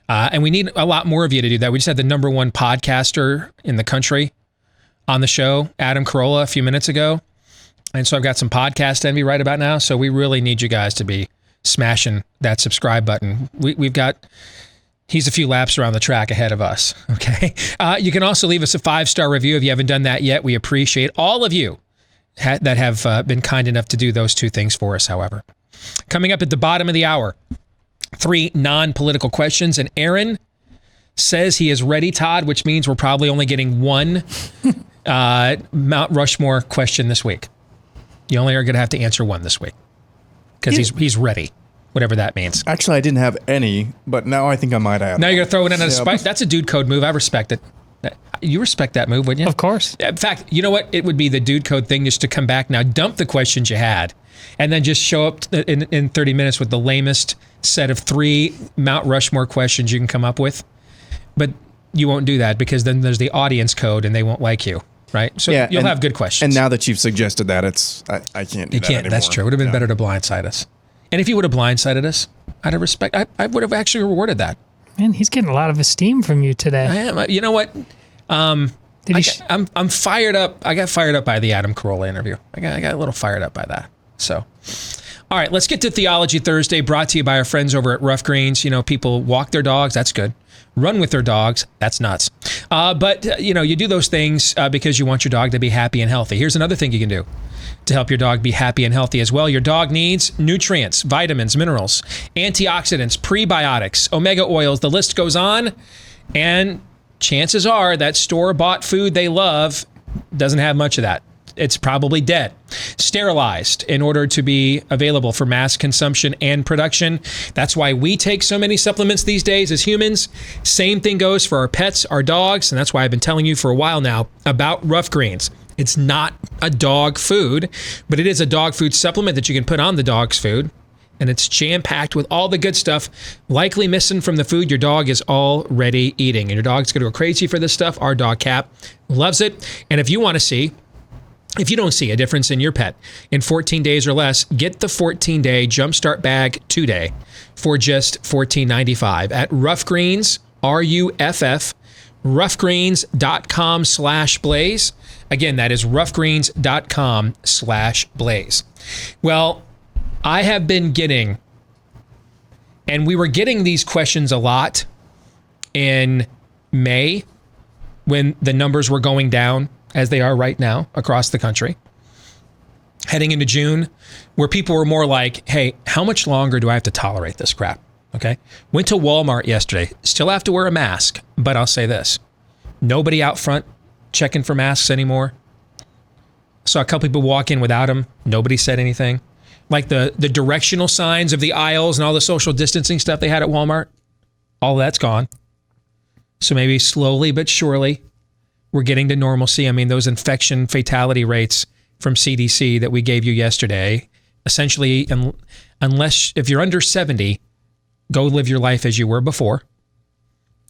And we need a lot more of you to do that. We just had the number 1 podcaster in the country on the show, Adam Carolla, a few minutes ago. And so I've got some podcast envy right about now. So we really need you guys to be smashing that subscribe button. We've got... He's a few laps around the track ahead of us, okay? You can also leave us a 5-star review if you haven't done that yet. We appreciate all of you that have been kind enough to do those 2 things for us, however. Coming up at the bottom of the hour, 3 non-political questions, and Aaron says he is ready, Todd, which means we're probably only getting 1 Mount Rushmore question this week. You only are going to have to answer 1 this week because he's ready. Whatever that means. Actually, I didn't have any, but now I think I might have. Now you're going to throw it in a spike? That's a dude code move. I respect it. You respect that move, wouldn't you? Of course. In fact, you know what? It would be the dude code thing just to come back now, dump the questions you had, and then just show up in 30 minutes with the lamest set of 3 Mount Rushmore questions you can come up with. But you won't do that because then there's the audience code and they won't like you. Right? So you'll have good questions. And now that you've suggested that, I can't do that anymore. That's true. It would have been better to blindside us. And if you would have blindsided us, I'd have respect. I would have actually rewarded that. Man, he's getting a lot of esteem from you today. I am. You know what? I'm fired up. I got fired up by the Adam Carolla interview. I got a little fired up by that. So, all right, let's get to Theology Thursday, brought to you by our friends over at Rough Greens. You know, people walk their dogs. That's good. Run with their dogs. That's nuts. But you do those things because you want your dog to be happy and healthy. Here's another thing you can do to help your dog be happy and healthy as well. Your dog needs nutrients, vitamins, minerals, antioxidants, prebiotics, omega oils. The list goes on. And chances are that store-bought food they love doesn't have much of that. It's probably dead, sterilized in order to be available for mass consumption and production. That's why we take so many supplements these days as humans. Same thing goes for our pets, our dogs, and that's why I've been telling you for a while now about Rough Greens. It's not a dog food, but it is a dog food supplement that you can put on the dog's food. and it's jam-packed with all the good stuff, likely missing from the food your dog is already eating. And your dog's going to go crazy for this stuff. Our dog Cap loves it. And if you don't see a difference in your pet in 14 days or less, get the 14-day Jumpstart Bag 2-day for just $14.95 at Rough Greens, RUFF, roughgreens.com/blaze. Again, that is roughgreens.com/blaze. Well, I have been getting, and we were getting these questions a lot in May when the numbers were going down, as they are right now across the country. Heading into June, where people were more like, hey, how much longer do I have to tolerate this crap? Okay. Went to Walmart yesterday. Still have to wear a mask, but I'll say this. Nobody out front checking for masks anymore. Saw a couple people walk in without them. Nobody said anything. Like the directional signs of the aisles and all the social distancing stuff they had at Walmart, all that's gone. So maybe slowly but surely, we're getting to normalcy. I mean, those infection fatality rates from CDC that we gave you yesterday, essentially, unless if you're under 70, go live your life as you were before.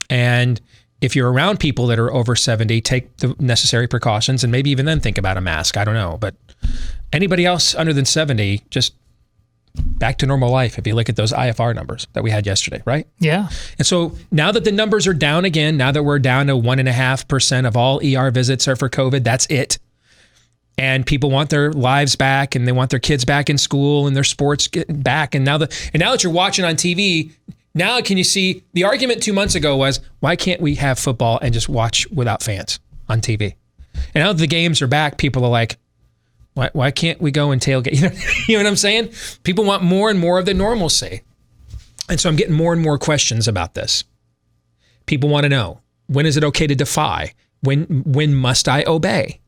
And if you're around people that are over 70, take the necessary precautions and maybe even then think about a mask. I don't know. But anybody else under than 70, just back to normal life if you look at those IFR numbers that we had yesterday, right? Yeah. And so now that the numbers are down again, now that we're down to 1.5% of all ER visits are for COVID, that's it. And people want their lives back and they want their kids back in school and their sports back. And now that you're watching on TV, now can you see the argument 2 months ago was, why can't we have football and just watch without fans on TV? And now that the games are back, people are like, why can't we go and tailgate? You know what I'm saying? People want more and more of the normalcy. And so I'm getting more and more questions about this. People want to know, when is it okay to defy? When must I obey?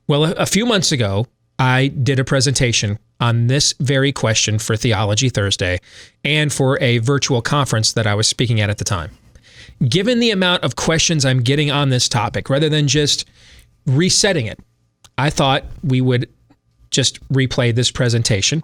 Well, a few months ago, I did a presentation on this very question for Theology Thursday and for a virtual conference that I was speaking at the time. Given the amount of questions I'm getting on this topic, rather than just resetting it, I thought we would just replay this presentation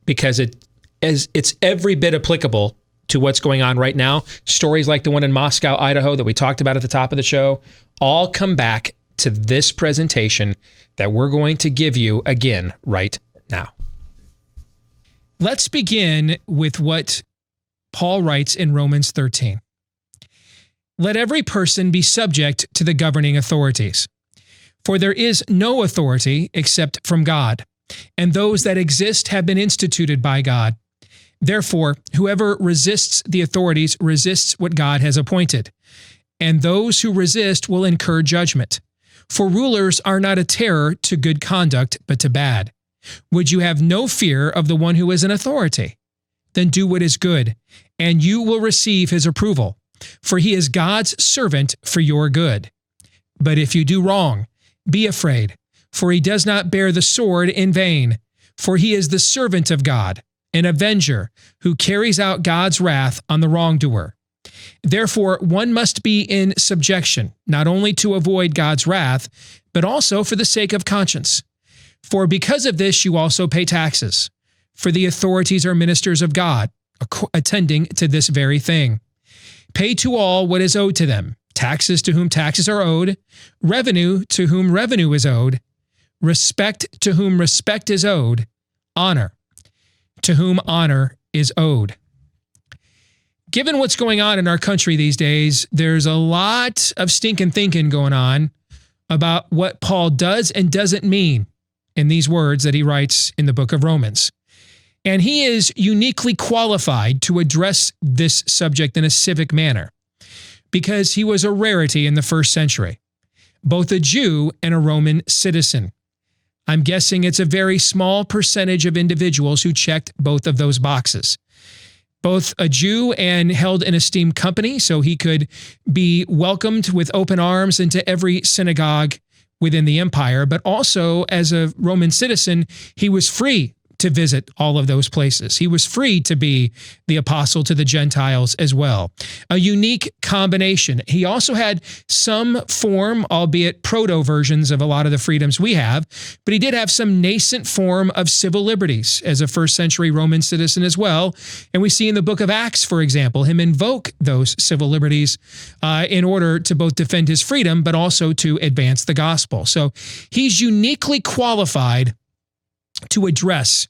because it's every bit applicable to what's going on right now. Stories like the one in Moscow, Idaho that we talked about at the top of the show all come back to this presentation that we're going to give you again right now. Let's begin with what Paul writes in Romans 13. Let every person be subject to the governing authorities. For there is no authority except from God, and those that exist have been instituted by God. Therefore, whoever resists the authorities resists what God has appointed, and those who resist will incur judgment. For rulers are not a terror to good conduct, but to bad. Would you have no fear of the one who is an authority? Then do what is good, and you will receive his approval, for he is God's servant for your good. But if you do wrong, be afraid, for he does not bear the sword in vain, for he is the servant of God, an avenger who carries out God's wrath on the wrongdoer. Therefore, one must be in subjection, not only to avoid God's wrath, but also for the sake of conscience. For because of this you also pay taxes, for the authorities are ministers of God, attending to this very thing. Pay to all what is owed to them, taxes to whom taxes are owed, revenue to whom revenue is owed, respect to whom respect is owed, honor to whom honor is owed. Given what's going on in our country these days, there's a lot of stinking thinking going on about what Paul does and doesn't mean in these words that he writes in the book of Romans. And he is uniquely qualified to address this subject in a civic manner, because he was a rarity in the first century, both a Jew and a Roman citizen. I'm guessing it's a very small percentage of individuals who checked both of those boxes. Both a Jew and held in esteemed company, so he could be welcomed with open arms into every synagogue within the empire, but also as a Roman citizen, he was free to visit all of those places. He was free to be the apostle to the Gentiles as well. A unique combination. He also had some form, albeit proto versions of a lot of the freedoms we have, but he did have some nascent form of civil liberties as a first century Roman citizen as well. And we see in the book of Acts, for example, him invoke those civil liberties in order to both defend his freedom, but also to advance the gospel. So he's uniquely qualified to address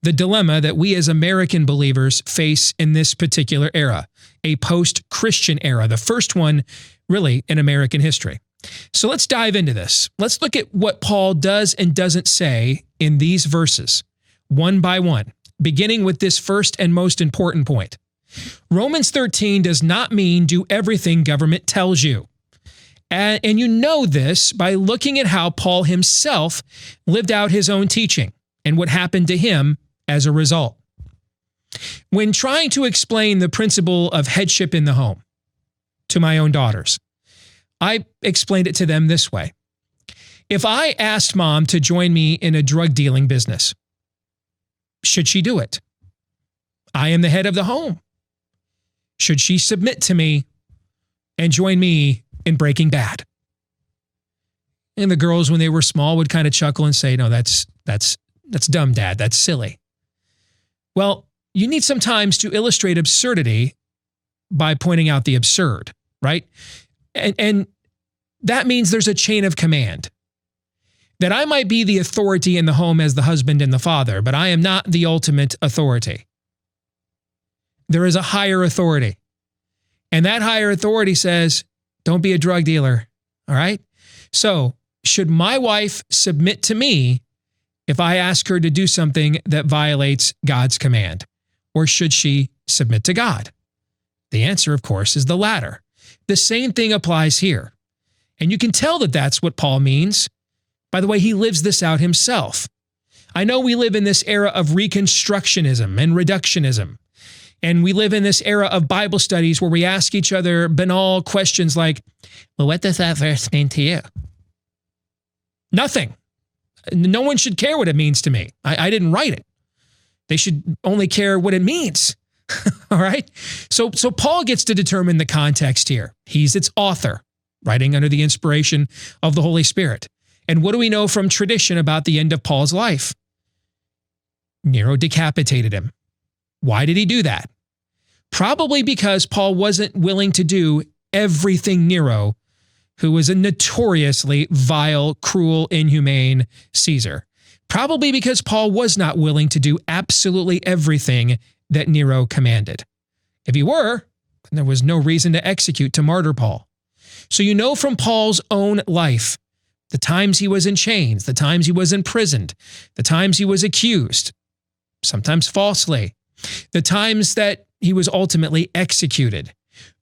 the dilemma that we as American believers face in this particular era, a post-Christian era, the first one really in American history. So let's dive into this. Let's look at what Paul does and doesn't say in these verses, one by one, beginning with this first and most important point. Romans 13 does not mean do everything government tells you. And you know this by looking at how Paul himself lived out his own teaching and what happened to him as a result. When trying to explain the principle of headship in the home to my own daughters, I explained it to them this way. If I asked mom to join me in a drug dealing business, should she do it? I am the head of the home. Should she submit to me and join me in Breaking Bad? And the girls, when they were small, would kind of chuckle and say, no, that's dumb, Dad. That's silly. Well, you need sometimes to illustrate absurdity by pointing out the absurd, right? And that means there's a chain of command. That I might be the authority in the home as the husband and the father, but I am not the ultimate authority. There is a higher authority. And that higher authority says, don't be a drug dealer, all right? So, should my wife submit to me if I ask her to do something that violates God's command? Or should she submit to God? The answer, of course, is the latter. The same thing applies here. And you can tell that that's what Paul means. By the way, he lives this out himself. I know we live in this era of reconstructionism and reductionism. And we live in this era of Bible studies where we ask each other banal questions like, well, what does that verse mean to you? Nothing. No one should care what it means to me. I didn't write it. They should only care what it means. All right? So Paul gets to determine the context here. He's its author, writing under the inspiration of the Holy Spirit. And what do we know from tradition about the end of Paul's life? Nero decapitated him. Why did he do that? Probably because Paul wasn't willing to do everything Nero, who was a notoriously vile, cruel, inhumane Caesar. Probably because Paul was not willing to do absolutely everything that Nero commanded. If he were, then there was no reason to execute to martyr Paul. So you know from Paul's own life, the times he was in chains, the times he was imprisoned, the times he was accused, sometimes falsely, the times that he was ultimately executed.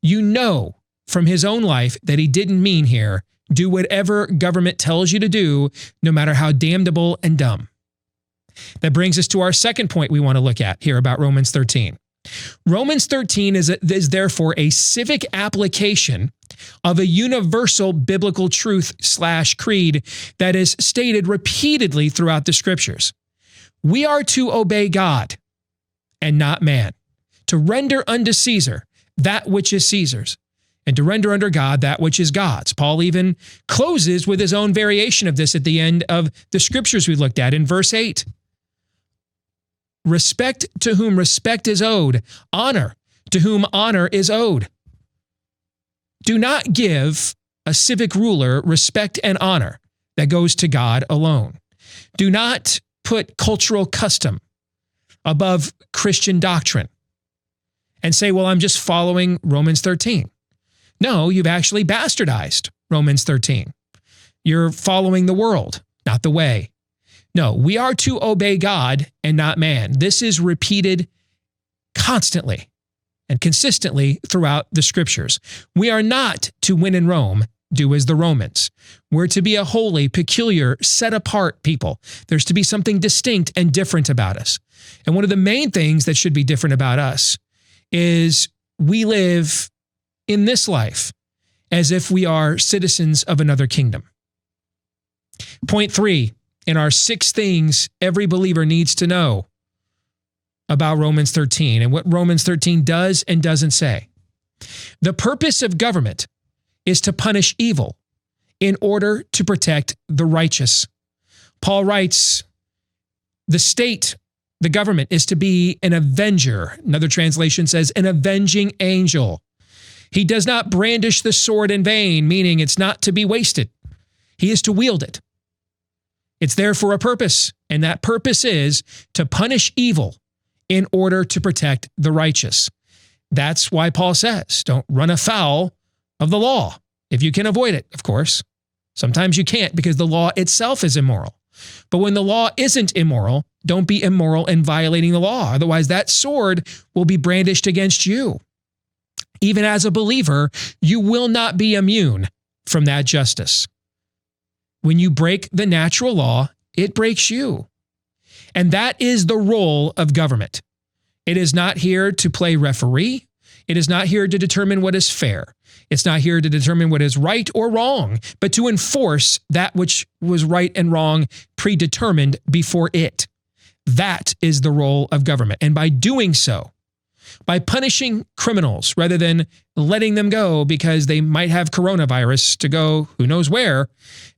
You know from his own life that he didn't mean here, do whatever government tells you to do, no matter how damnable and dumb. That brings us to our second point we want to look at here about Romans 13. Romans 13 is therefore a civic application of a universal biblical truth / creed that is stated repeatedly throughout the scriptures. We are to obey God and not man, to render unto Caesar that which is Caesar's, and to render unto God that which is God's. Paul even closes with his own variation of this at the end of the scriptures we looked at in verse 8. Respect to whom respect is owed, honor to whom honor is owed. Do not give a civic ruler respect and honor that goes to God alone. Do not put cultural custom above Christian doctrine and say, well, I'm just following Romans 13. No, you've actually bastardized Romans 13. You're following the world, not the way. No, we are to obey God and not man. This is repeated constantly and consistently throughout the scriptures. We are not to, when in Rome, do as the Romans. We're to be a holy, peculiar, set-apart people. There's to be something distinct and different about us. And one of the main things that should be different about us is we live in this life as if we are citizens of another kingdom. Point 3 in our 6 things every believer needs to know about Romans 13 and what Romans 13 does and doesn't say. The purpose of government is to punish evil in order to protect the righteous. Paul writes, the state, the government, is to be an avenger. Another translation says an avenging angel. He does not brandish the sword in vain, meaning it's not to be wasted. He is to wield it. It's there for a purpose, and that purpose is to punish evil in order to protect the righteous. That's why Paul says, don't run afoul of the law, if you can avoid it, of course. Sometimes you can't because the law itself is immoral. But when the law isn't immoral, don't be immoral in violating the law. Otherwise, that sword will be brandished against you. Even as a believer, you will not be immune from that justice. When you break the natural law, it breaks you. And that is the role of government. It is not here to play referee. It is not here to determine what is fair. It's not here to determine what is right or wrong, but to enforce that which was right and wrong predetermined before it. That is the role of government. And by doing so, by punishing criminals rather than letting them go because they might have coronavirus to go who knows where,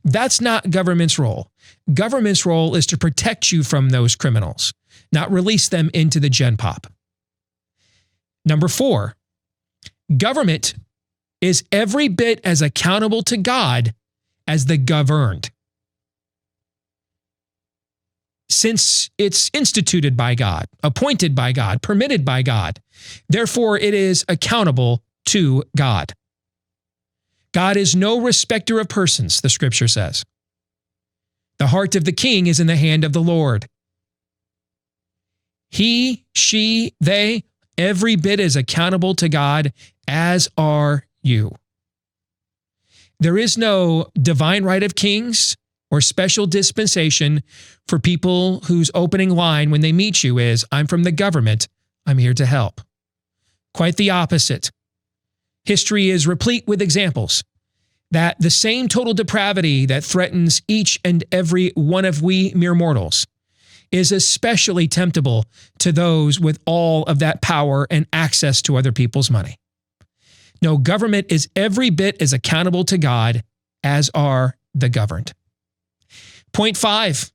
that's not government's role. Government's role is to protect you from those criminals, not release them into the gen pop. Number 4, government is every bit as accountable to God as the governed. Since it's instituted by God, appointed by God, permitted by God, therefore it is accountable to God. God is no respecter of persons, the scripture says. The heart of the king is in the hand of the Lord. He, she, they, every bit is accountable to God, as are you. There is no divine right of kings or special dispensation for people whose opening line when they meet you is, I'm from the government, I'm here to help. Quite the opposite. History is replete with examples that the same total depravity that threatens each and every one of we mere mortals is especially temptable to those with all of that power and access to other people's money. No, government is every bit as accountable to God as are the governed. Point 5.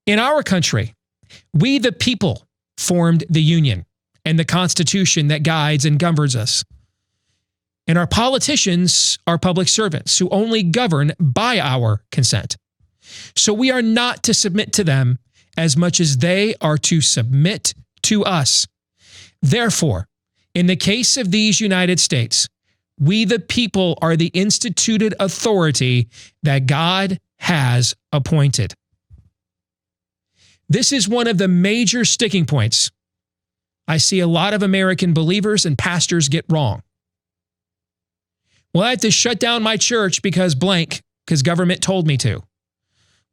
In our country, we the people formed the Union and the Constitution that guides and governs us. And our politicians are public servants who only govern by our consent. So we are not to submit to them as much as they are to submit to us. Therefore, in the case of these United States, we the people are the instituted authority that God has appointed. This is one of the major sticking points I see a lot of American believers and pastors get wrong. Well, I have to shut down my church because blank, because government told me to.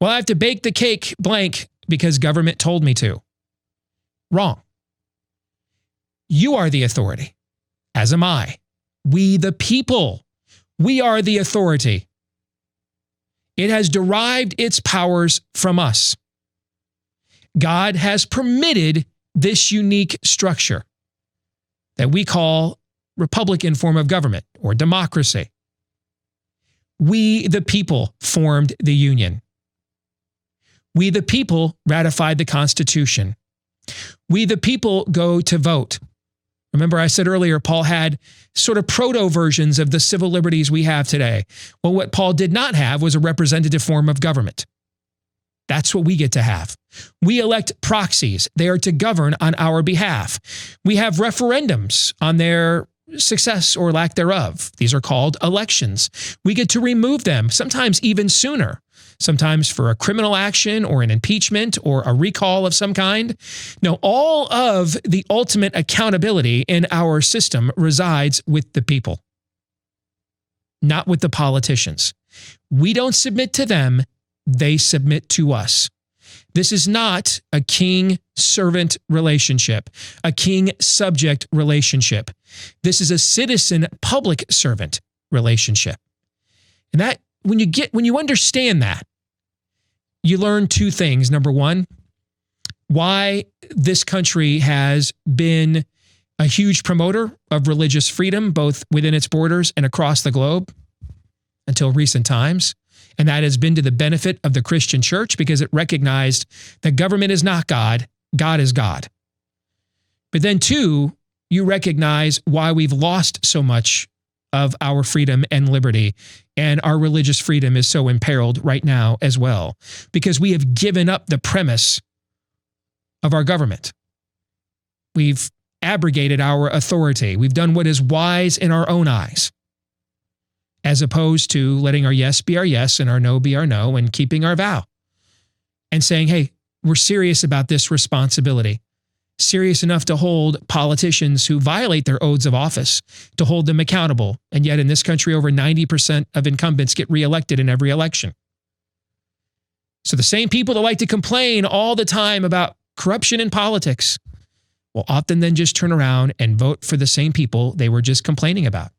Well, I have to bake the cake blank because government told me to. Wrong. You are the authority, as am I. We the people, we are the authority. It has derived its powers from us. God has permitted this unique structure that we call Republican form of government or democracy. We the people formed the Union. We the people ratified the Constitution. We the people go to vote. Remember, I said earlier, Paul had sort of proto-versions of the civil liberties we have today. Well, what Paul did not have was a representative form of government. That's what we get to have. We elect proxies. They are to govern on our behalf. We have referendums on their success or lack thereof. These are called elections. We get to remove them, sometimes even sooner. Sometimes for a criminal action or an impeachment or a recall of some kind. No, all of the ultimate accountability in our system resides with the people, not with the politicians. We don't submit to them, they submit to us. This is not a king-servant relationship, a king-subject relationship. This is a citizen-public servant relationship. And that when you understand that, you learn two things. Number one, why this country has been a huge promoter of religious freedom, both within its borders and across the globe until recent times. And that has been to the benefit of the Christian church because it recognized that government is not God, God is God. But then two, you recognize why we've lost so much of our freedom and liberty, and our religious freedom is so imperiled right now as well, because we have given up the premise of our government. We've abrogated our authority. We've done what is wise in our own eyes, as opposed to letting our yes be our yes and our no be our no, and keeping our vow and saying, hey, we're serious about this responsibility, serious enough to hold politicians who violate their oaths of office, to hold them accountable. And yet in this country, over 90% of incumbents get reelected in every election. So the same people that like to complain all the time about corruption in politics will often then just turn around and vote for the same people they were just complaining about.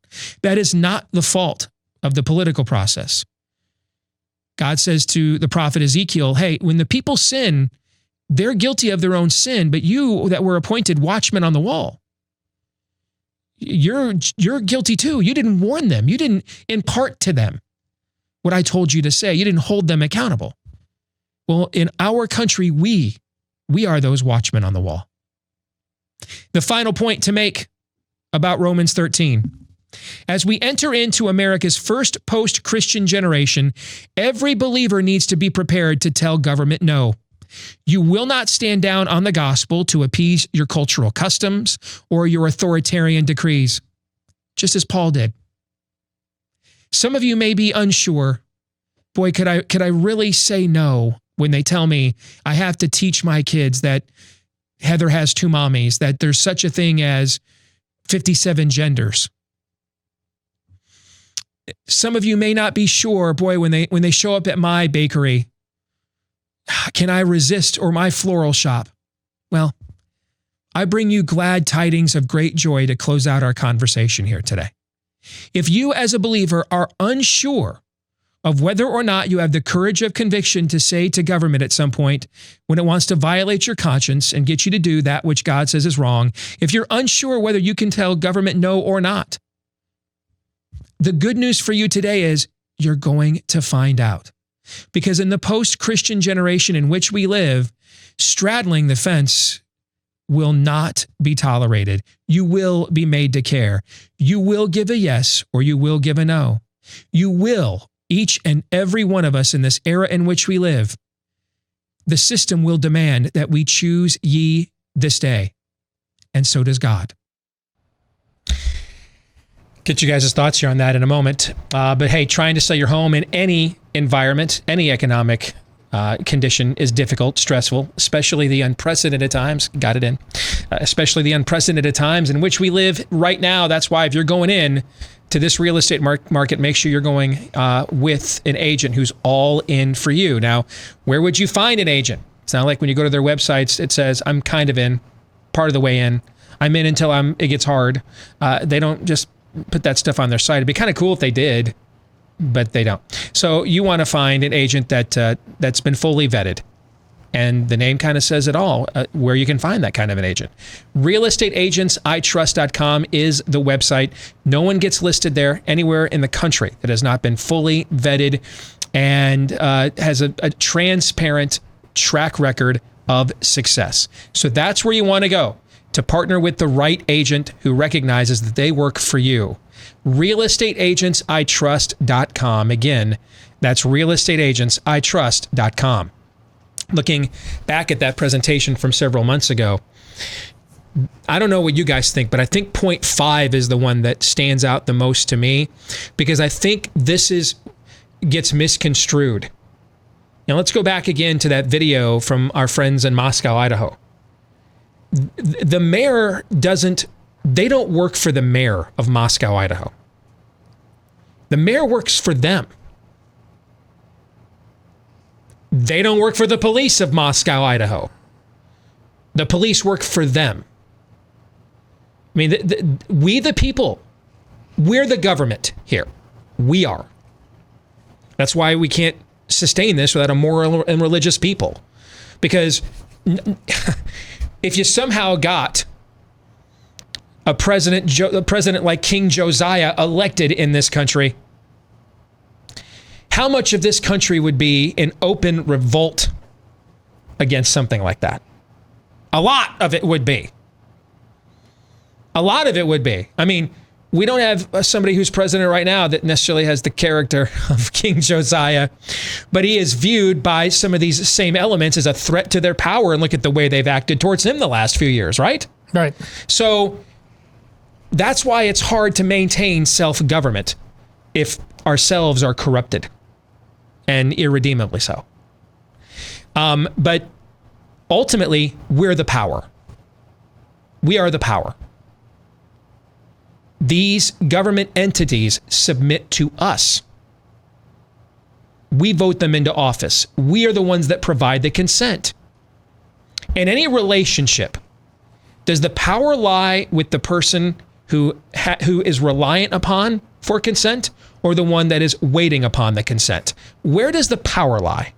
That is not the fault of the political process. God says to the prophet Ezekiel, hey, when the people sin, they're guilty of their own sin, but you that were appointed watchmen on the wall, you're guilty too. You didn't warn them. You didn't impart to them what I told you to say. You didn't hold them accountable. Well, in our country, we are those watchmen on the wall. The final point to make about Romans 13. As we enter into America's first post-Christian generation, every believer needs to be prepared to tell government no. You will not stand down on the gospel to appease your cultural customs or your authoritarian decrees, just as Paul did. Some of you may be unsure. Boy, could I really say no when they tell me I have to teach my kids that Heather has two mommies, that there's such a thing as 57 genders. Some of you may not be sure, boy, when they show up at my bakery, can I resist, or my floral shop? Well, I bring you glad tidings of great joy to close out our conversation here today. If you as a believer are unsure of whether or not you have the courage of conviction to say to government at some point when it wants to violate your conscience and get you to do that which God says is wrong, if you're unsure whether you can tell government no or not, the good news for you today is you're going to find out. Because in the post-Christian generation in which we live, straddling the fence will not be tolerated. You will be made to care. You will give a yes or you will give a no. You will, each and every one of us in this era in which we live, the system will demand that we choose ye this day. And so does God. Get you guys' thoughts here on that in a moment. But hey, trying to sell your home in any environment, any economic condition is difficult, stressful, especially the unprecedented times. Got it in. Especially the unprecedented times in which we live right now. That's why if you're going in to this real estate market, make sure you're going with an agent who's all in for you. Now, where would you find an agent? It's not like when you go to their websites, it says, I'm kind of in, part of the way in. I'm in until it gets hard. They don't just put that stuff on their site. It'd be kind of cool if they did, but they don't. So you want to find an agent that's been fully vetted. And the name kind of says it all, where you can find that kind of an agent. realestateagentsitrust.com is the website. No one gets listed there anywhere in the country that has not been fully vetted and has a transparent track record of success. So that's where you want to go to partner with the right agent who recognizes that they work for you. realestateagentsitrust.com. Again, that's realestateagentsitrust.com. Looking back at that presentation from several months ago, I don't know what you guys think, but I think point 5 is the one that stands out the most to me, because I think this gets misconstrued. Now let's go back again to that video from our friends in Moscow, Idaho. The mayor they don't work for the mayor of Moscow, Idaho. The mayor works for them. They don't work for the police of Moscow, Idaho. The police work for them. I mean, we the people, we're the government here. We are. That's why we can't sustain this without a moral and religious people. Because if you somehow got a president like King Josiah elected in this country, how much of this country would be in open revolt against something like that? A lot of it would be. A lot of it would be. I mean, we don't have somebody who's president right now that necessarily has the character of King Josiah, but he is viewed by some of these same elements as a threat to their power, and look at the way they've acted towards him the last few years, right? Right. So that's why it's hard to maintain self-government if ourselves are corrupted, and irredeemably so. But ultimately, we're the power. We are the power. These government entities submit to us. We vote them into office. We are the ones that provide the consent. In any relationship, does the power lie with the person who is reliant upon for consent, or the one that is waiting upon the consent? Where does the power lie?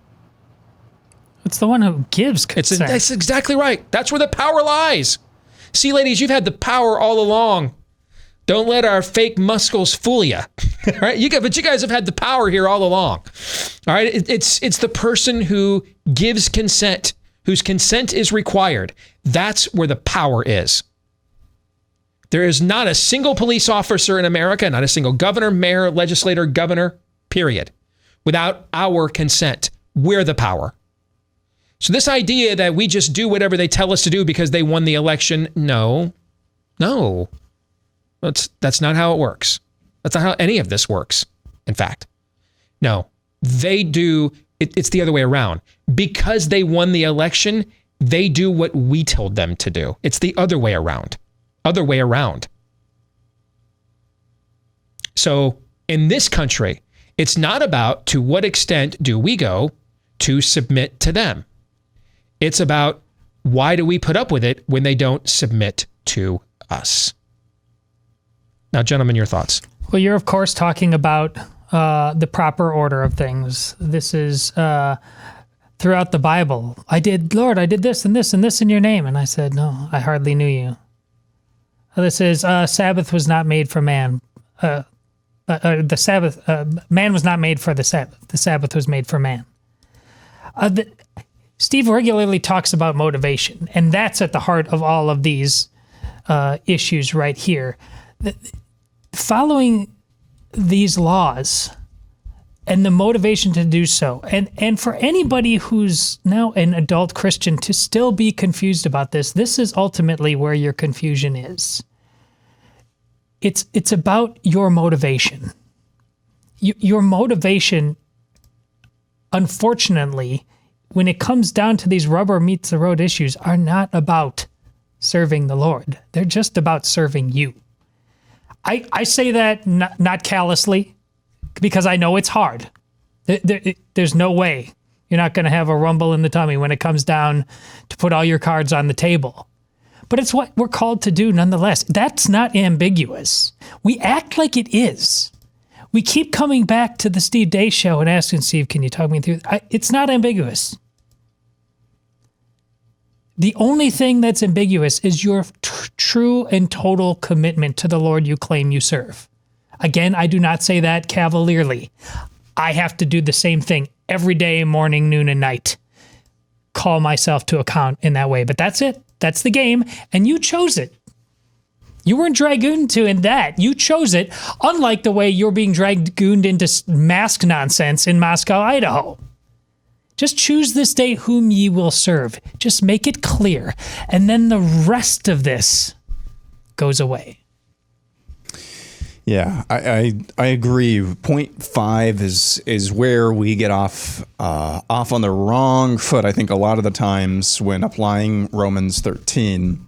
It's the one who gives consent. That's exactly right. That's where the power lies. See, ladies, you've had the power all along. Don't let our fake muscles fool you. All right? But you guys have had the power here all along. All right? It's the person who gives consent, whose consent is required. That's where the power is. There is not a single police officer in America, not a single governor, mayor, legislator, governor, period, without our consent. We're the power. So this idea that we just do whatever they tell us to do because they won the election, no. That's not how it works. That's not how any of this works, in fact. No, they do. It's the other way around. Because they won the election, they do what we told them to do. It's the other way around. Other way around. So in this country, it's not about to what extent do we go to submit to them. It's about why do we put up with it when they don't submit to us. Now, gentlemen, your thoughts. Well, you're, of course, talking about the proper order of things. This is throughout the Bible. Lord, I did this and this and this in your name. And I said, no, I hardly knew you. This is Sabbath was not made for man. The Sabbath, man was not made for the Sabbath. The Sabbath was made for man. Steve regularly talks about motivation, and that's at the heart of all of these issues right here. Following these laws and the motivation to do so, and for anybody who's now an adult Christian to still be confused about this is ultimately where your confusion is. It's about your motivation. Your motivation, unfortunately, when it comes down to these rubber meets the road issues, are not about serving the Lord. They're just about serving you. I say that not callously, because I know it's hard. There's no way you're not going to have a rumble in the tummy when it comes down to put all your cards on the table. But it's what we're called to do nonetheless. That's not ambiguous. We act like it is. We keep coming back to the Steve Deace Show and asking, Steve, can you talk me through? It's not ambiguous. The only thing that's ambiguous is your true and total commitment to the Lord you claim you serve. Again, I do not say that cavalierly. I have to do the same thing every day, morning, noon, and night. Call myself to account in that way. But that's it. That's the game. And you chose it. You weren't dragooned in that. You chose it, unlike the way you're being dragooned into mask nonsense in Moscow, Idaho. Just choose this day whom ye will serve. Just make it clear. And then the rest of this goes away. Yeah, I agree. Point 5 is where we get off on the wrong foot, I think, a lot of the times when applying Romans 13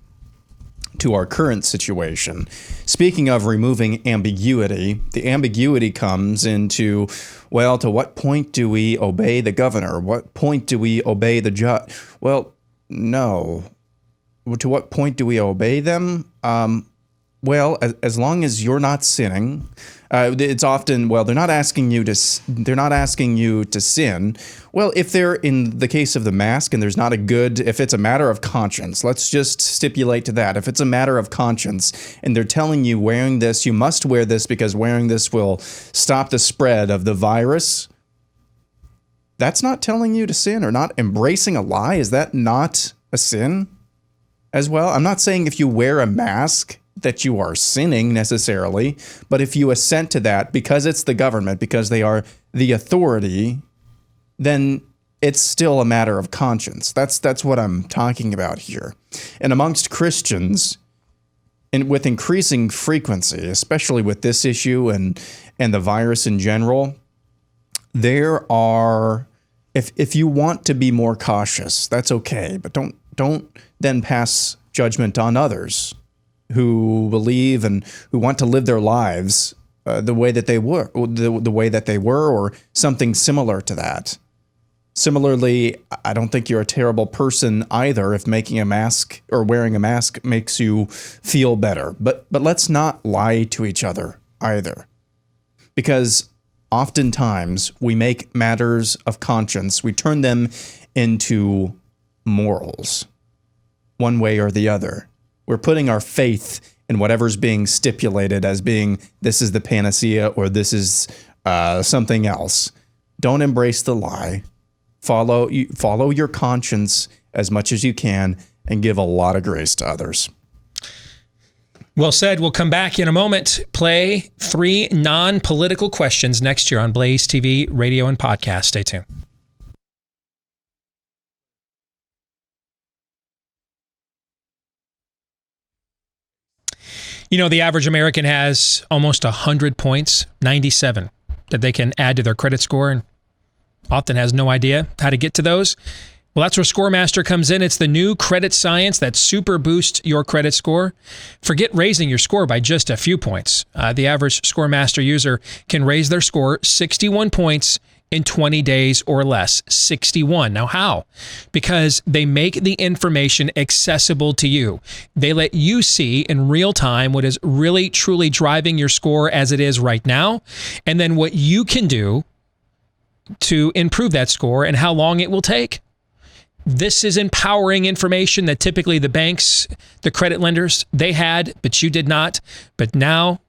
to our current situation. Speaking of removing ambiguity, the ambiguity comes into, well, to what point do we obey the governor? What point do we obey the judge? Well, no. To what point do we obey them? Well, as long as you're not sinning, it's often, well, they're not asking you to sin. Well, if they're in the case of the mask and there's not if it's a matter of conscience, let's just stipulate to that. If it's a matter of conscience and they're telling you wearing this, you must wear this because wearing this will stop the spread of the virus, that's not telling you to sin or not embracing a lie. Is that not a sin as well? I'm not saying if you wear a mask that you are sinning necessarily, but if you assent to that because it's the government, because they are the authority, then it's still a matter of conscience. That's what I'm talking about here. And amongst Christians, and with increasing frequency, especially with this issue and the virus in general, there are, if you want to be more cautious, that's okay, but don't then pass judgment on others who believe and who want to live their lives the way that they were, or something similar to that. Similarly, I don't think you're a terrible person either if making a mask or wearing a mask makes you feel better. But let's not lie to each other either, because oftentimes we make matters of conscience, we turn them into morals, one way or the other. We're putting our faith in whatever's being stipulated as being this is the panacea or this is something else. Don't embrace the lie. Follow your conscience as much as you can and give a lot of grace to others. Well said. We'll come back in a moment. Play 3 non-political questions next year on Blaze TV, radio, and podcast. Stay tuned. You know, the average American has almost 100 points, 97, that they can add to their credit score, and often has no idea how to get to those. Well, that's where ScoreMaster comes in. It's the new credit science that super boosts your credit score. Forget raising your score by just a few points. The average ScoreMaster user can raise their score 61 points in 20 days or less. 61. Now, how? Because they make the information accessible to you. They let you see in real time what is really, truly driving your score as it is right now, and then what you can do to improve that score and how long it will take. This is empowering information that typically the banks, the credit lenders, they had, but you did not. But now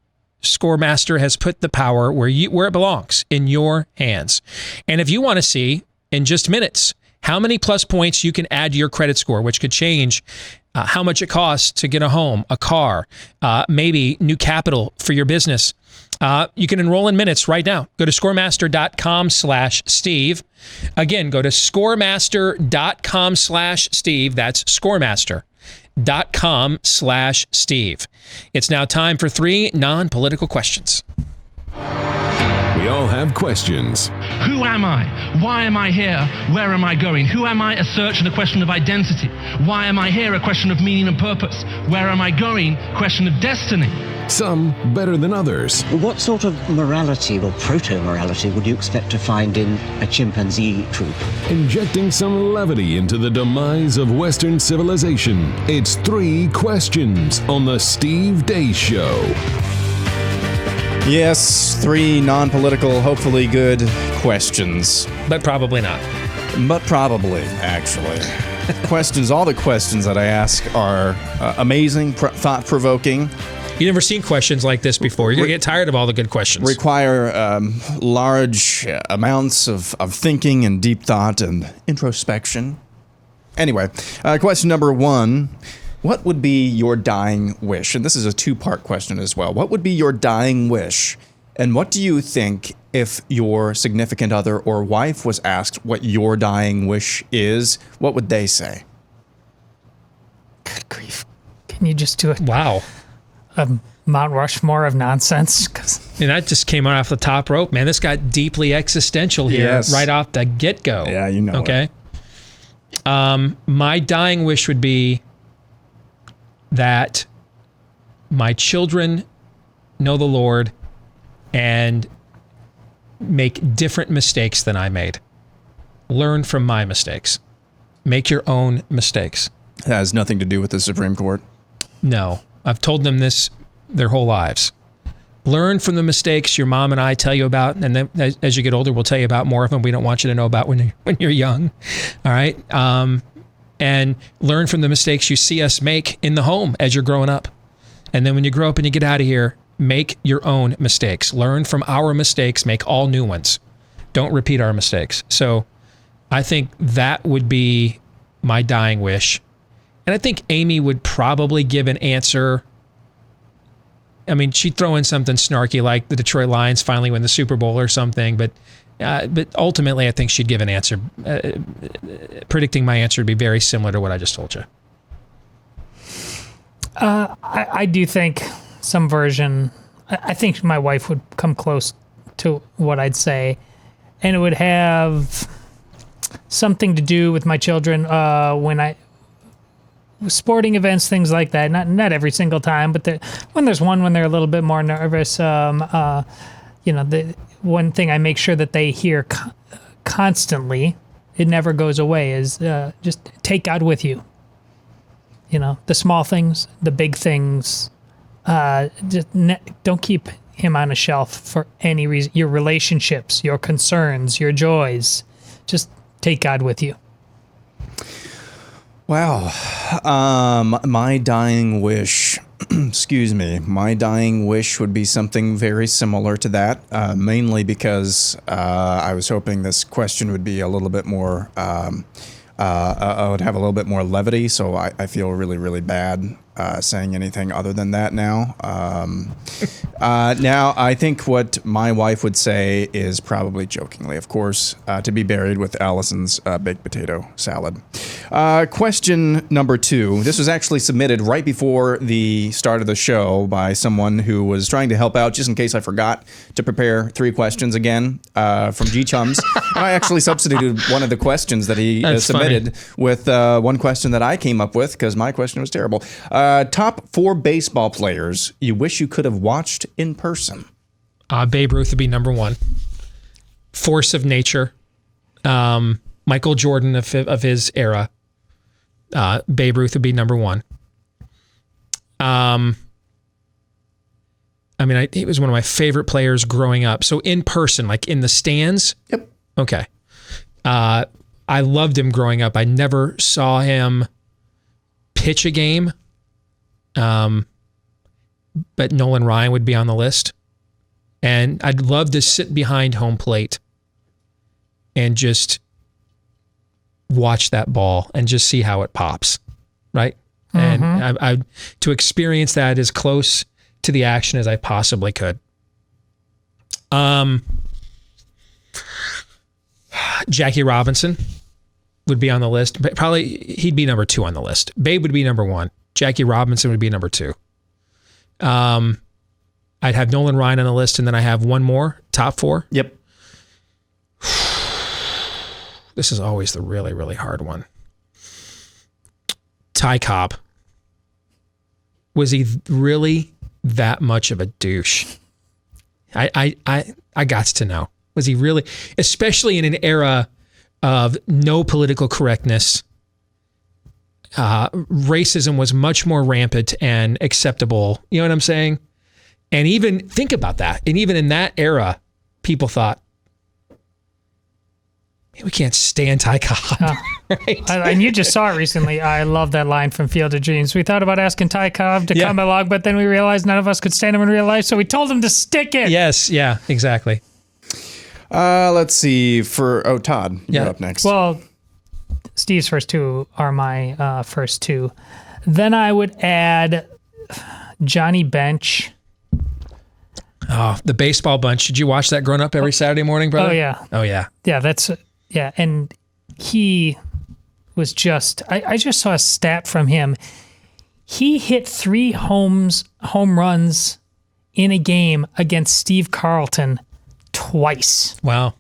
ScoreMaster has put the power where it belongs, in your hands. And if you want to see in just minutes how many plus points you can add to your credit score, which could change how much it costs to get a home, a car, maybe new capital for your business, you can enroll in minutes right now. Go to scoremaster.com/Steve. Again, go to scoremaster.com/Steve. That's scoremaster.com/Steve. It's now time for 3 non-political questions. We all have questions. Who am I? Why am I here? Where am I going? Who am I? A search and a question of identity. Why am I here? A question of meaning and purpose. Where am I going? Question of destiny. Some better than others. What sort of morality or proto-morality would you expect to find in a chimpanzee troop? Injecting some levity into the demise of Western civilization. It's 3 questions on the Steve Deace Show. Yes, 3 non-political, hopefully good questions. But probably not. But probably, actually. Questions, all the questions that I ask are amazing, thought-provoking. You've never seen questions like this before. You're going to get tired of all the good questions. Require large amounts of thinking and deep thought and introspection. Anyway, question number 1. What would be your dying wish? And this is a 2-part question as well. What would be your dying wish? And what do you think if your significant other or wife was asked what your dying wish is? What would they say? Good grief. Can you just do it? Wow. Mount Rushmore of nonsense? And that just came off the top rope, man. This got deeply existential here right off the get-go. Yeah, you know. Okay. My dying wish would be that my children know the Lord and make different mistakes than I made. Learn from my mistakes. Make your own mistakes. That has nothing to do with the Supreme Court. No. I've told them this their whole lives. Learn from the mistakes your mom and I tell you about, and then as you get older, we'll tell you about more of them we don't want you to know about when you're young. All right? And learn from the mistakes you see us make in the home as you're growing up. And then when you grow up and you get out of here, make your own mistakes. Learn from our mistakes, make all new ones. Don't repeat our mistakes. So I think that would be my dying wish. And I think Amy would probably give an answer. I mean, she'd throw in something snarky like the Detroit Lions finally win the Super Bowl or something, but ultimately I think she'd give an answer. Predicting my answer would be very similar to what I just told you. I do think some version, I think my wife would come close to what I'd say, and it would have something to do with my children when sporting events, things like that. Not every single time, but when there's when they're a little bit more nervous, the one thing I make sure that they hear constantly, it never goes away, is just take God with you. The small things, the big things. Don't keep him on a shelf for any reason. Your relationships, your concerns, your joys. Just take God with you. Wow. My dying wish, my dying wish would be something very similar to that, mainly because I was hoping this question would be a little bit more, I would have a little bit more levity, so I feel really, really bad saying anything other than that now. Now, I think what my wife would say is probably jokingly, of course, to be buried with Allison's baked potato salad. Question number 2. This was actually submitted right before the start of the show by someone who was trying to help out, just in case I forgot to prepare 3 questions from G-Chums. I actually substituted one of the questions that he submitted with one question that I came up with, because my question was terrible. Top 4 baseball players you wish you could have watched in person. Babe Ruth would be number 1. Force of nature. Michael Jordan of his era. Babe Ruth would be number 1. He was one of my favorite players growing up. So in person, like in the stands. Yep. Okay. I loved him growing up. I never saw him pitch a game. But Nolan Ryan would be on the list. And I'd love to sit behind home plate and just watch that ball and just see how it pops, right? Mm-hmm. And I to experience that as close to the action as I possibly could. Jackie Robinson would be on the list, but probably he'd be number 2 on the list. Babe would be number 1. Jackie Robinson would be number 2. I'd have Nolan Ryan on the list, and then I have one more, top 4. Yep. This is always the really, really hard one. Ty Cobb. Was he really that much of a douche? I got to know. Was he really, especially in an era of no political correctness, racism was much more rampant and acceptable. You know what I'm saying? And even think about that. And even in that era, people thought, we can't stand Ty Cobb. Right? And you just saw it recently. I love that line from Field of Dreams. We thought about asking Ty Cobb to come along, but then we realized none of us could stand him in real life, so we told him to stick it. Yes, yeah, exactly. Let's see. Todd, you're up next. Well, Steve's first 2 are my first 2. Then I would add Johnny Bench. Oh, the baseball bunch. Did you watch that growing up every Saturday morning, brother? Oh, yeah. Oh, yeah. Yeah, and he was just, I just saw a stat from him. He hit 3 home runs in a game against Steve Carlton twice. Wow.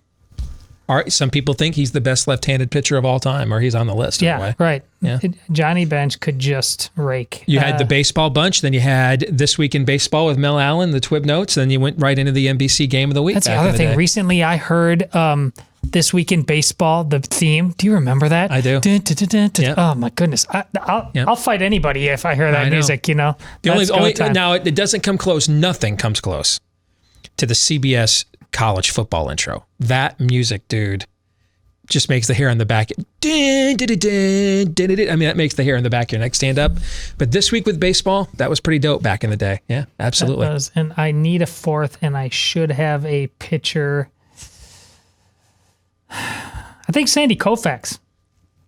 All right, some people think he's the best left-handed pitcher of all time, or he's on the list. Anyway. Right. Yeah. Johnny Bench could just rake. You had the baseball bunch, then you had This Week in Baseball with Mel Allen, the Twib Notes, then you went right into the NBC Game of the Week. That's the other thing. Recently, I heard This Week in Baseball, the theme. Do you remember that? I do. Dun, dun, dun, dun, dun. Yep. Oh my goodness. I'll fight anybody if I hear that music, you know. Now it doesn't come close. Nothing comes close to the CBS college football intro. That music, dude, just makes the hair on the back. I mean, that makes the hair on the back of your neck stand up. But This Week with Baseball, that was pretty dope back in the day. Yeah, absolutely. And I need a fourth, and I should have a pitcher. I think Sandy Koufax.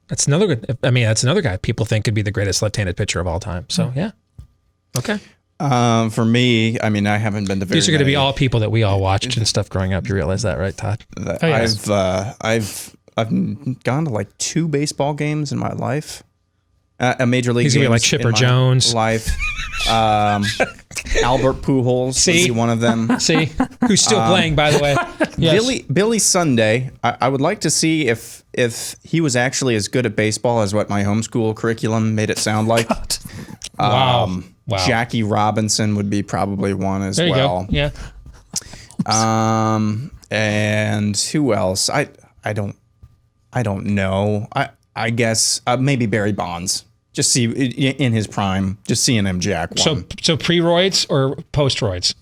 That's another good. I mean, that's another guy people think could be the greatest left-handed pitcher of all time. So yeah, okay. For me, I mean, I haven't been to very These are going to be all people that we all watched and stuff growing up. You realize that, right, Todd? Yes. I've gone to like 2 baseball games in my life. A major league. He's gonna be like Chipper Jones. Life. Albert Pujols would be one of them. See, who's still playing, by the way. Yes. Billy Sunday. I would like to see if he was actually as good at baseball as what my homeschool curriculum made it sound like. Wow. Jackie Robinson would be probably one as there you well. Go. Yeah. And who else? I don't know. I guess maybe Barry Bonds. Just see in his prime, just seeing him jack one. So pre-roids or post-roids?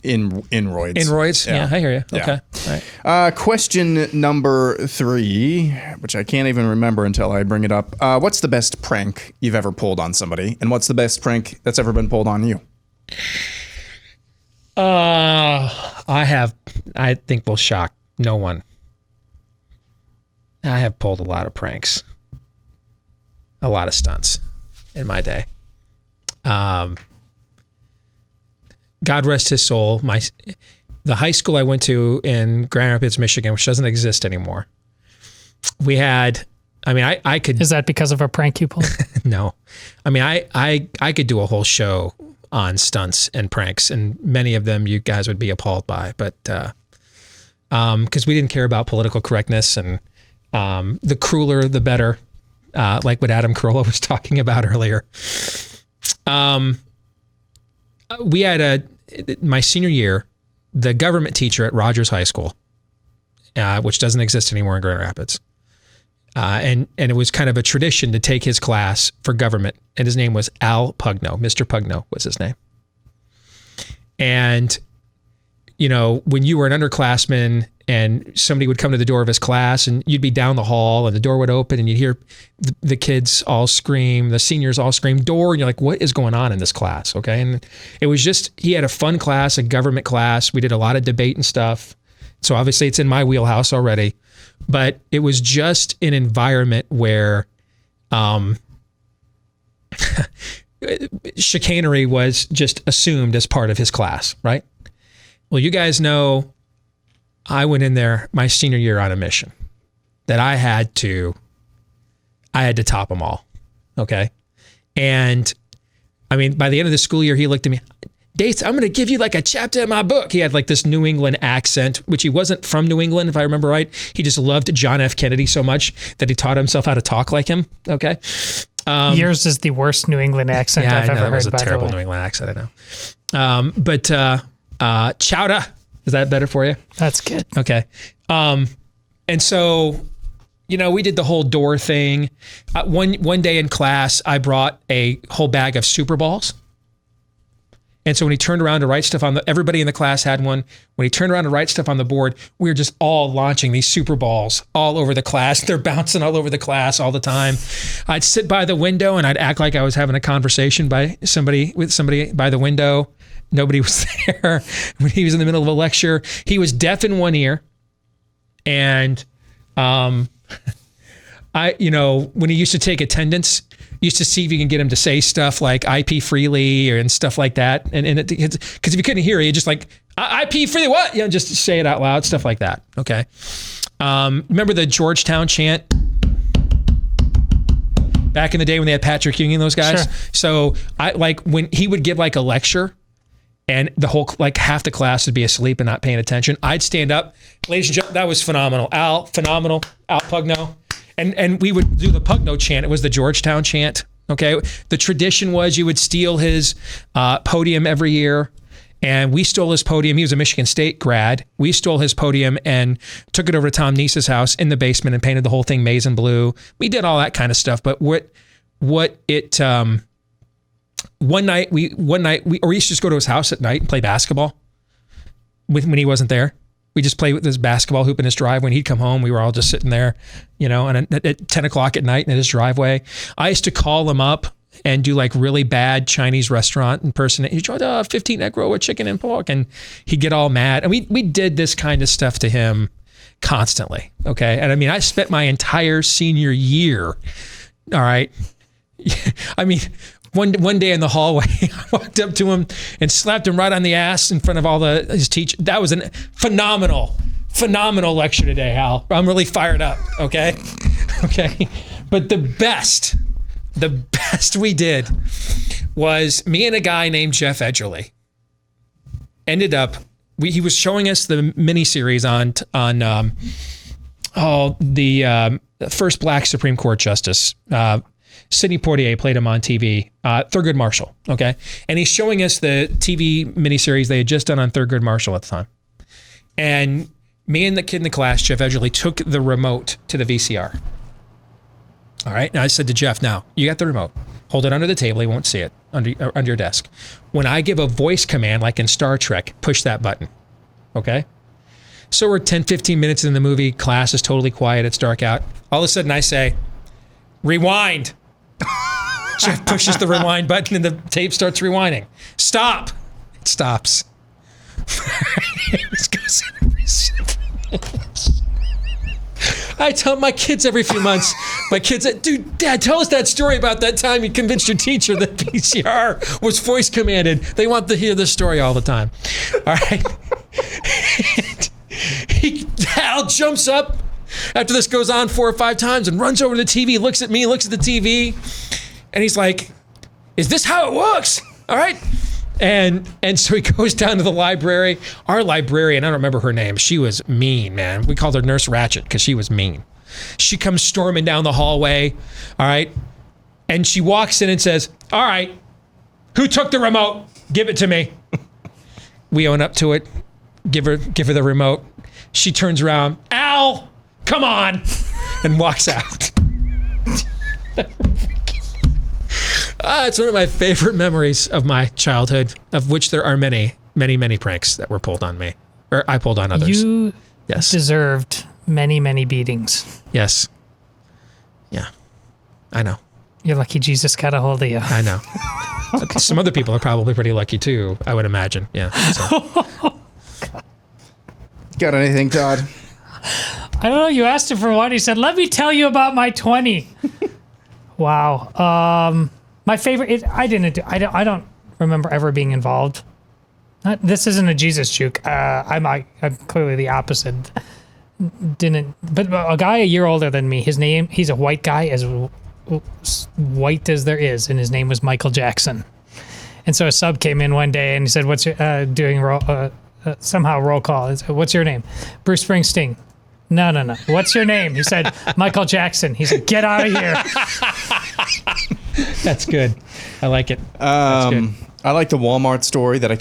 In roids. In roids? Yeah, I hear you. Yeah. Okay. All right. Question number 3, which I can't even remember until I bring it up. What's the best prank you've ever pulled on somebody? And what's the best prank that's ever been pulled on you? I think will shock no one. I have pulled a lot of pranks. A lot of stunts in my day. God rest his soul. The high school I went to in Grand Rapids, Michigan, which doesn't exist anymore. We had, I mean, I could. Is that because of a prank you pulled? No. I mean, I could do a whole show on stunts and pranks, and many of them you guys would be appalled by, but because we didn't care about political correctness, and the crueler, the better. Like what Adam Carolla was talking about earlier. We had my senior year, the government teacher at Rogers High School, which doesn't exist anymore in Grand Rapids. And it was kind of a tradition to take his class for government. And his name was Al Pugno. Mr. Pugno was his name. And, you know, when you were an underclassman and somebody would come to the door of his class and you'd be down the hall and the door would open and you'd hear the kids all scream, the seniors all scream, door, and you're like, what is going on in this class? Okay. And it was just, he had a fun class, a government class. We did a lot of debate and stuff. So obviously it's in my wheelhouse already, but it was just an environment where chicanery was just assumed as part of his class, right? Well, you guys know I went in there my senior year on a mission that I had to top them all. Okay. And I mean, by the end of the school year, he looked at me, Deace, I'm going to give you like a chapter in my book. He had like this New England accent, which he wasn't from New England, if I remember right. He just loved John F. Kennedy so much that he taught himself how to talk like him. Okay. Yours is the worst New England accent I've ever heard. It was a terrible New England accent, I know. But chowder. Is that better for you? That's good. Okay. And so, you know, we did the whole door thing. One day in class, I brought a whole bag of Super Balls. And so when he turned around to write stuff everybody in the class had one. When he turned around to write stuff on the board, we were just all launching these Super Balls all over the class. They're bouncing all over the class all the time. I'd sit by the window and I'd act like I was having a conversation with somebody by the window. Nobody was there when he was in the middle of a lecture. He was deaf in one ear. And when he used to take attendance, used to see if you can get him to say stuff like IP freely and stuff like that. And because if you couldn't hear it, you just like, IP freely what? You know, just say it out loud, stuff like that. Okay. Remember the Georgetown Chant? Back in the day when they had Patrick Ewing and those guys? Sure. So when he would give like a lecture, and the whole, like half the class would be asleep and not paying attention, I'd stand up. Ladies and gentlemen, that was phenomenal. Al Pugno. And we would do the Pugno chant. It was the Georgetown chant. Okay. The tradition was you would steal his podium every year And we stole his podium. He was a Michigan State grad. We stole his podium and took it over to Tom Neese's house in the basement and painted the whole thing maize and blue. We did all that kind of stuff. But one night we used to just go to his house at night and play basketball when he wasn't there. We just played with this basketball hoop in his driveway. When he'd come home, we were all just sitting there, and at 10 o'clock at night in his driveway. I used to call him up and do like really bad Chinese restaurant impersonation. He'd try 15 egg roll with chicken and pork, and he'd get all mad. And we did this kind of stuff to him constantly. Okay. And I mean, I spent my entire senior year. All right. I mean, one day in the hallway, I walked up to him and slapped him right on the ass in front of all his teachers. That was a phenomenal lecture today, Hal. I'm really fired up. Okay. Okay. But the best we did was me and a guy named Jeff Edgerly ended up, he was showing us the miniseries on the first black Supreme Court justice. Sidney Poitier played him on TV, Thurgood Marshall, okay? And he's showing us the TV miniseries they had just done on Thurgood Marshall at the time. And me and the kid in the class, Jeff Edgerly, took the remote to the VCR. All right. Now I said to Jeff, now you got the remote. Hold it under the table. He won't see it under your desk. When I give a voice command, like in Star Trek, push that button. Okay. So we're 10, 15 minutes in the movie. Class is totally quiet. It's dark out. All of a sudden I say, rewind. Jeff pushes the rewind button and the tape starts rewinding. Stop. It stops. I tell my kids every few months, dude, Dad, tell us that story about that time you convinced your teacher that PCR was voice commanded. They want to hear this story all the time. All right. Hal jumps up after this goes on 4 or 5 times and runs over to the TV, looks at me, looks at the TV, and he's like, is this how it works? All right. And so he goes down to the library. Our librarian, I don't remember her name. She was mean, man. We called her Nurse Ratchet because she was mean. She comes storming down the hallway, all right? And she walks in and says, all right, who took the remote? Give it to me. We own up to it. Give her the remote. She turns around, Al, come on, and walks out. It's one of my favorite memories of my childhood, of which there are many, many, many pranks that were pulled on me, or I pulled on others. You deserved many, many beatings. Yes. Yeah. I know. You're lucky Jesus got a hold of you. I know. Some other people are probably pretty lucky too, I would imagine. Yeah. So. Got anything, Todd? I don't know. You asked him for one. He said, let me tell you about my 20. Wow. My favorite, I don't remember ever being involved. This isn't a Jesus juke. I'm clearly the opposite. But a guy a year older than me, he's a white guy, as white as there is, and his name was Michael Jackson. And so a sub came in one day and he said, what's your, doing somehow roll call. He said, what's your name? Bruce Springsteen. No. What's your name? He said, Michael Jackson. He said, get out of here. That's good. I like it. That's good. I like the Walmart story that I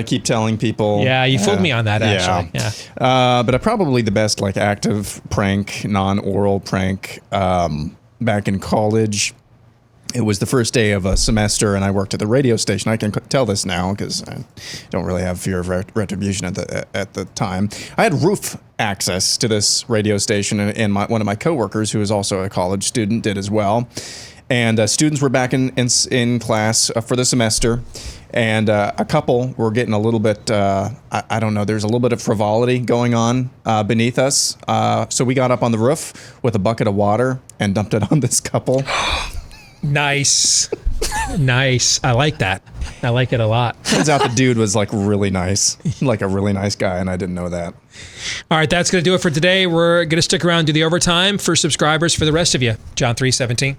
keep telling people. Yeah, you fooled me on that, actually. Yeah. But probably the best active prank, non-oral prank back in college. It was the first day of a semester, and I worked at the radio station. I can tell this now because I don't really have fear of retribution at the time. I had roof access to this radio station, and one of my coworkers, who was also a college student, did as well. And students were back in class for the semester, and a couple were getting a little bit, I don't know, there's a little bit of frivolity going on beneath us. So we got up on the roof with a bucket of water and dumped it on this couple. Nice. I like that. I like it a lot. Turns out the dude was really nice, a really nice guy, and I didn't know that. All right, that's going to do it for today. We're going to stick around and do the overtime for subscribers for the rest of you. John 3:17.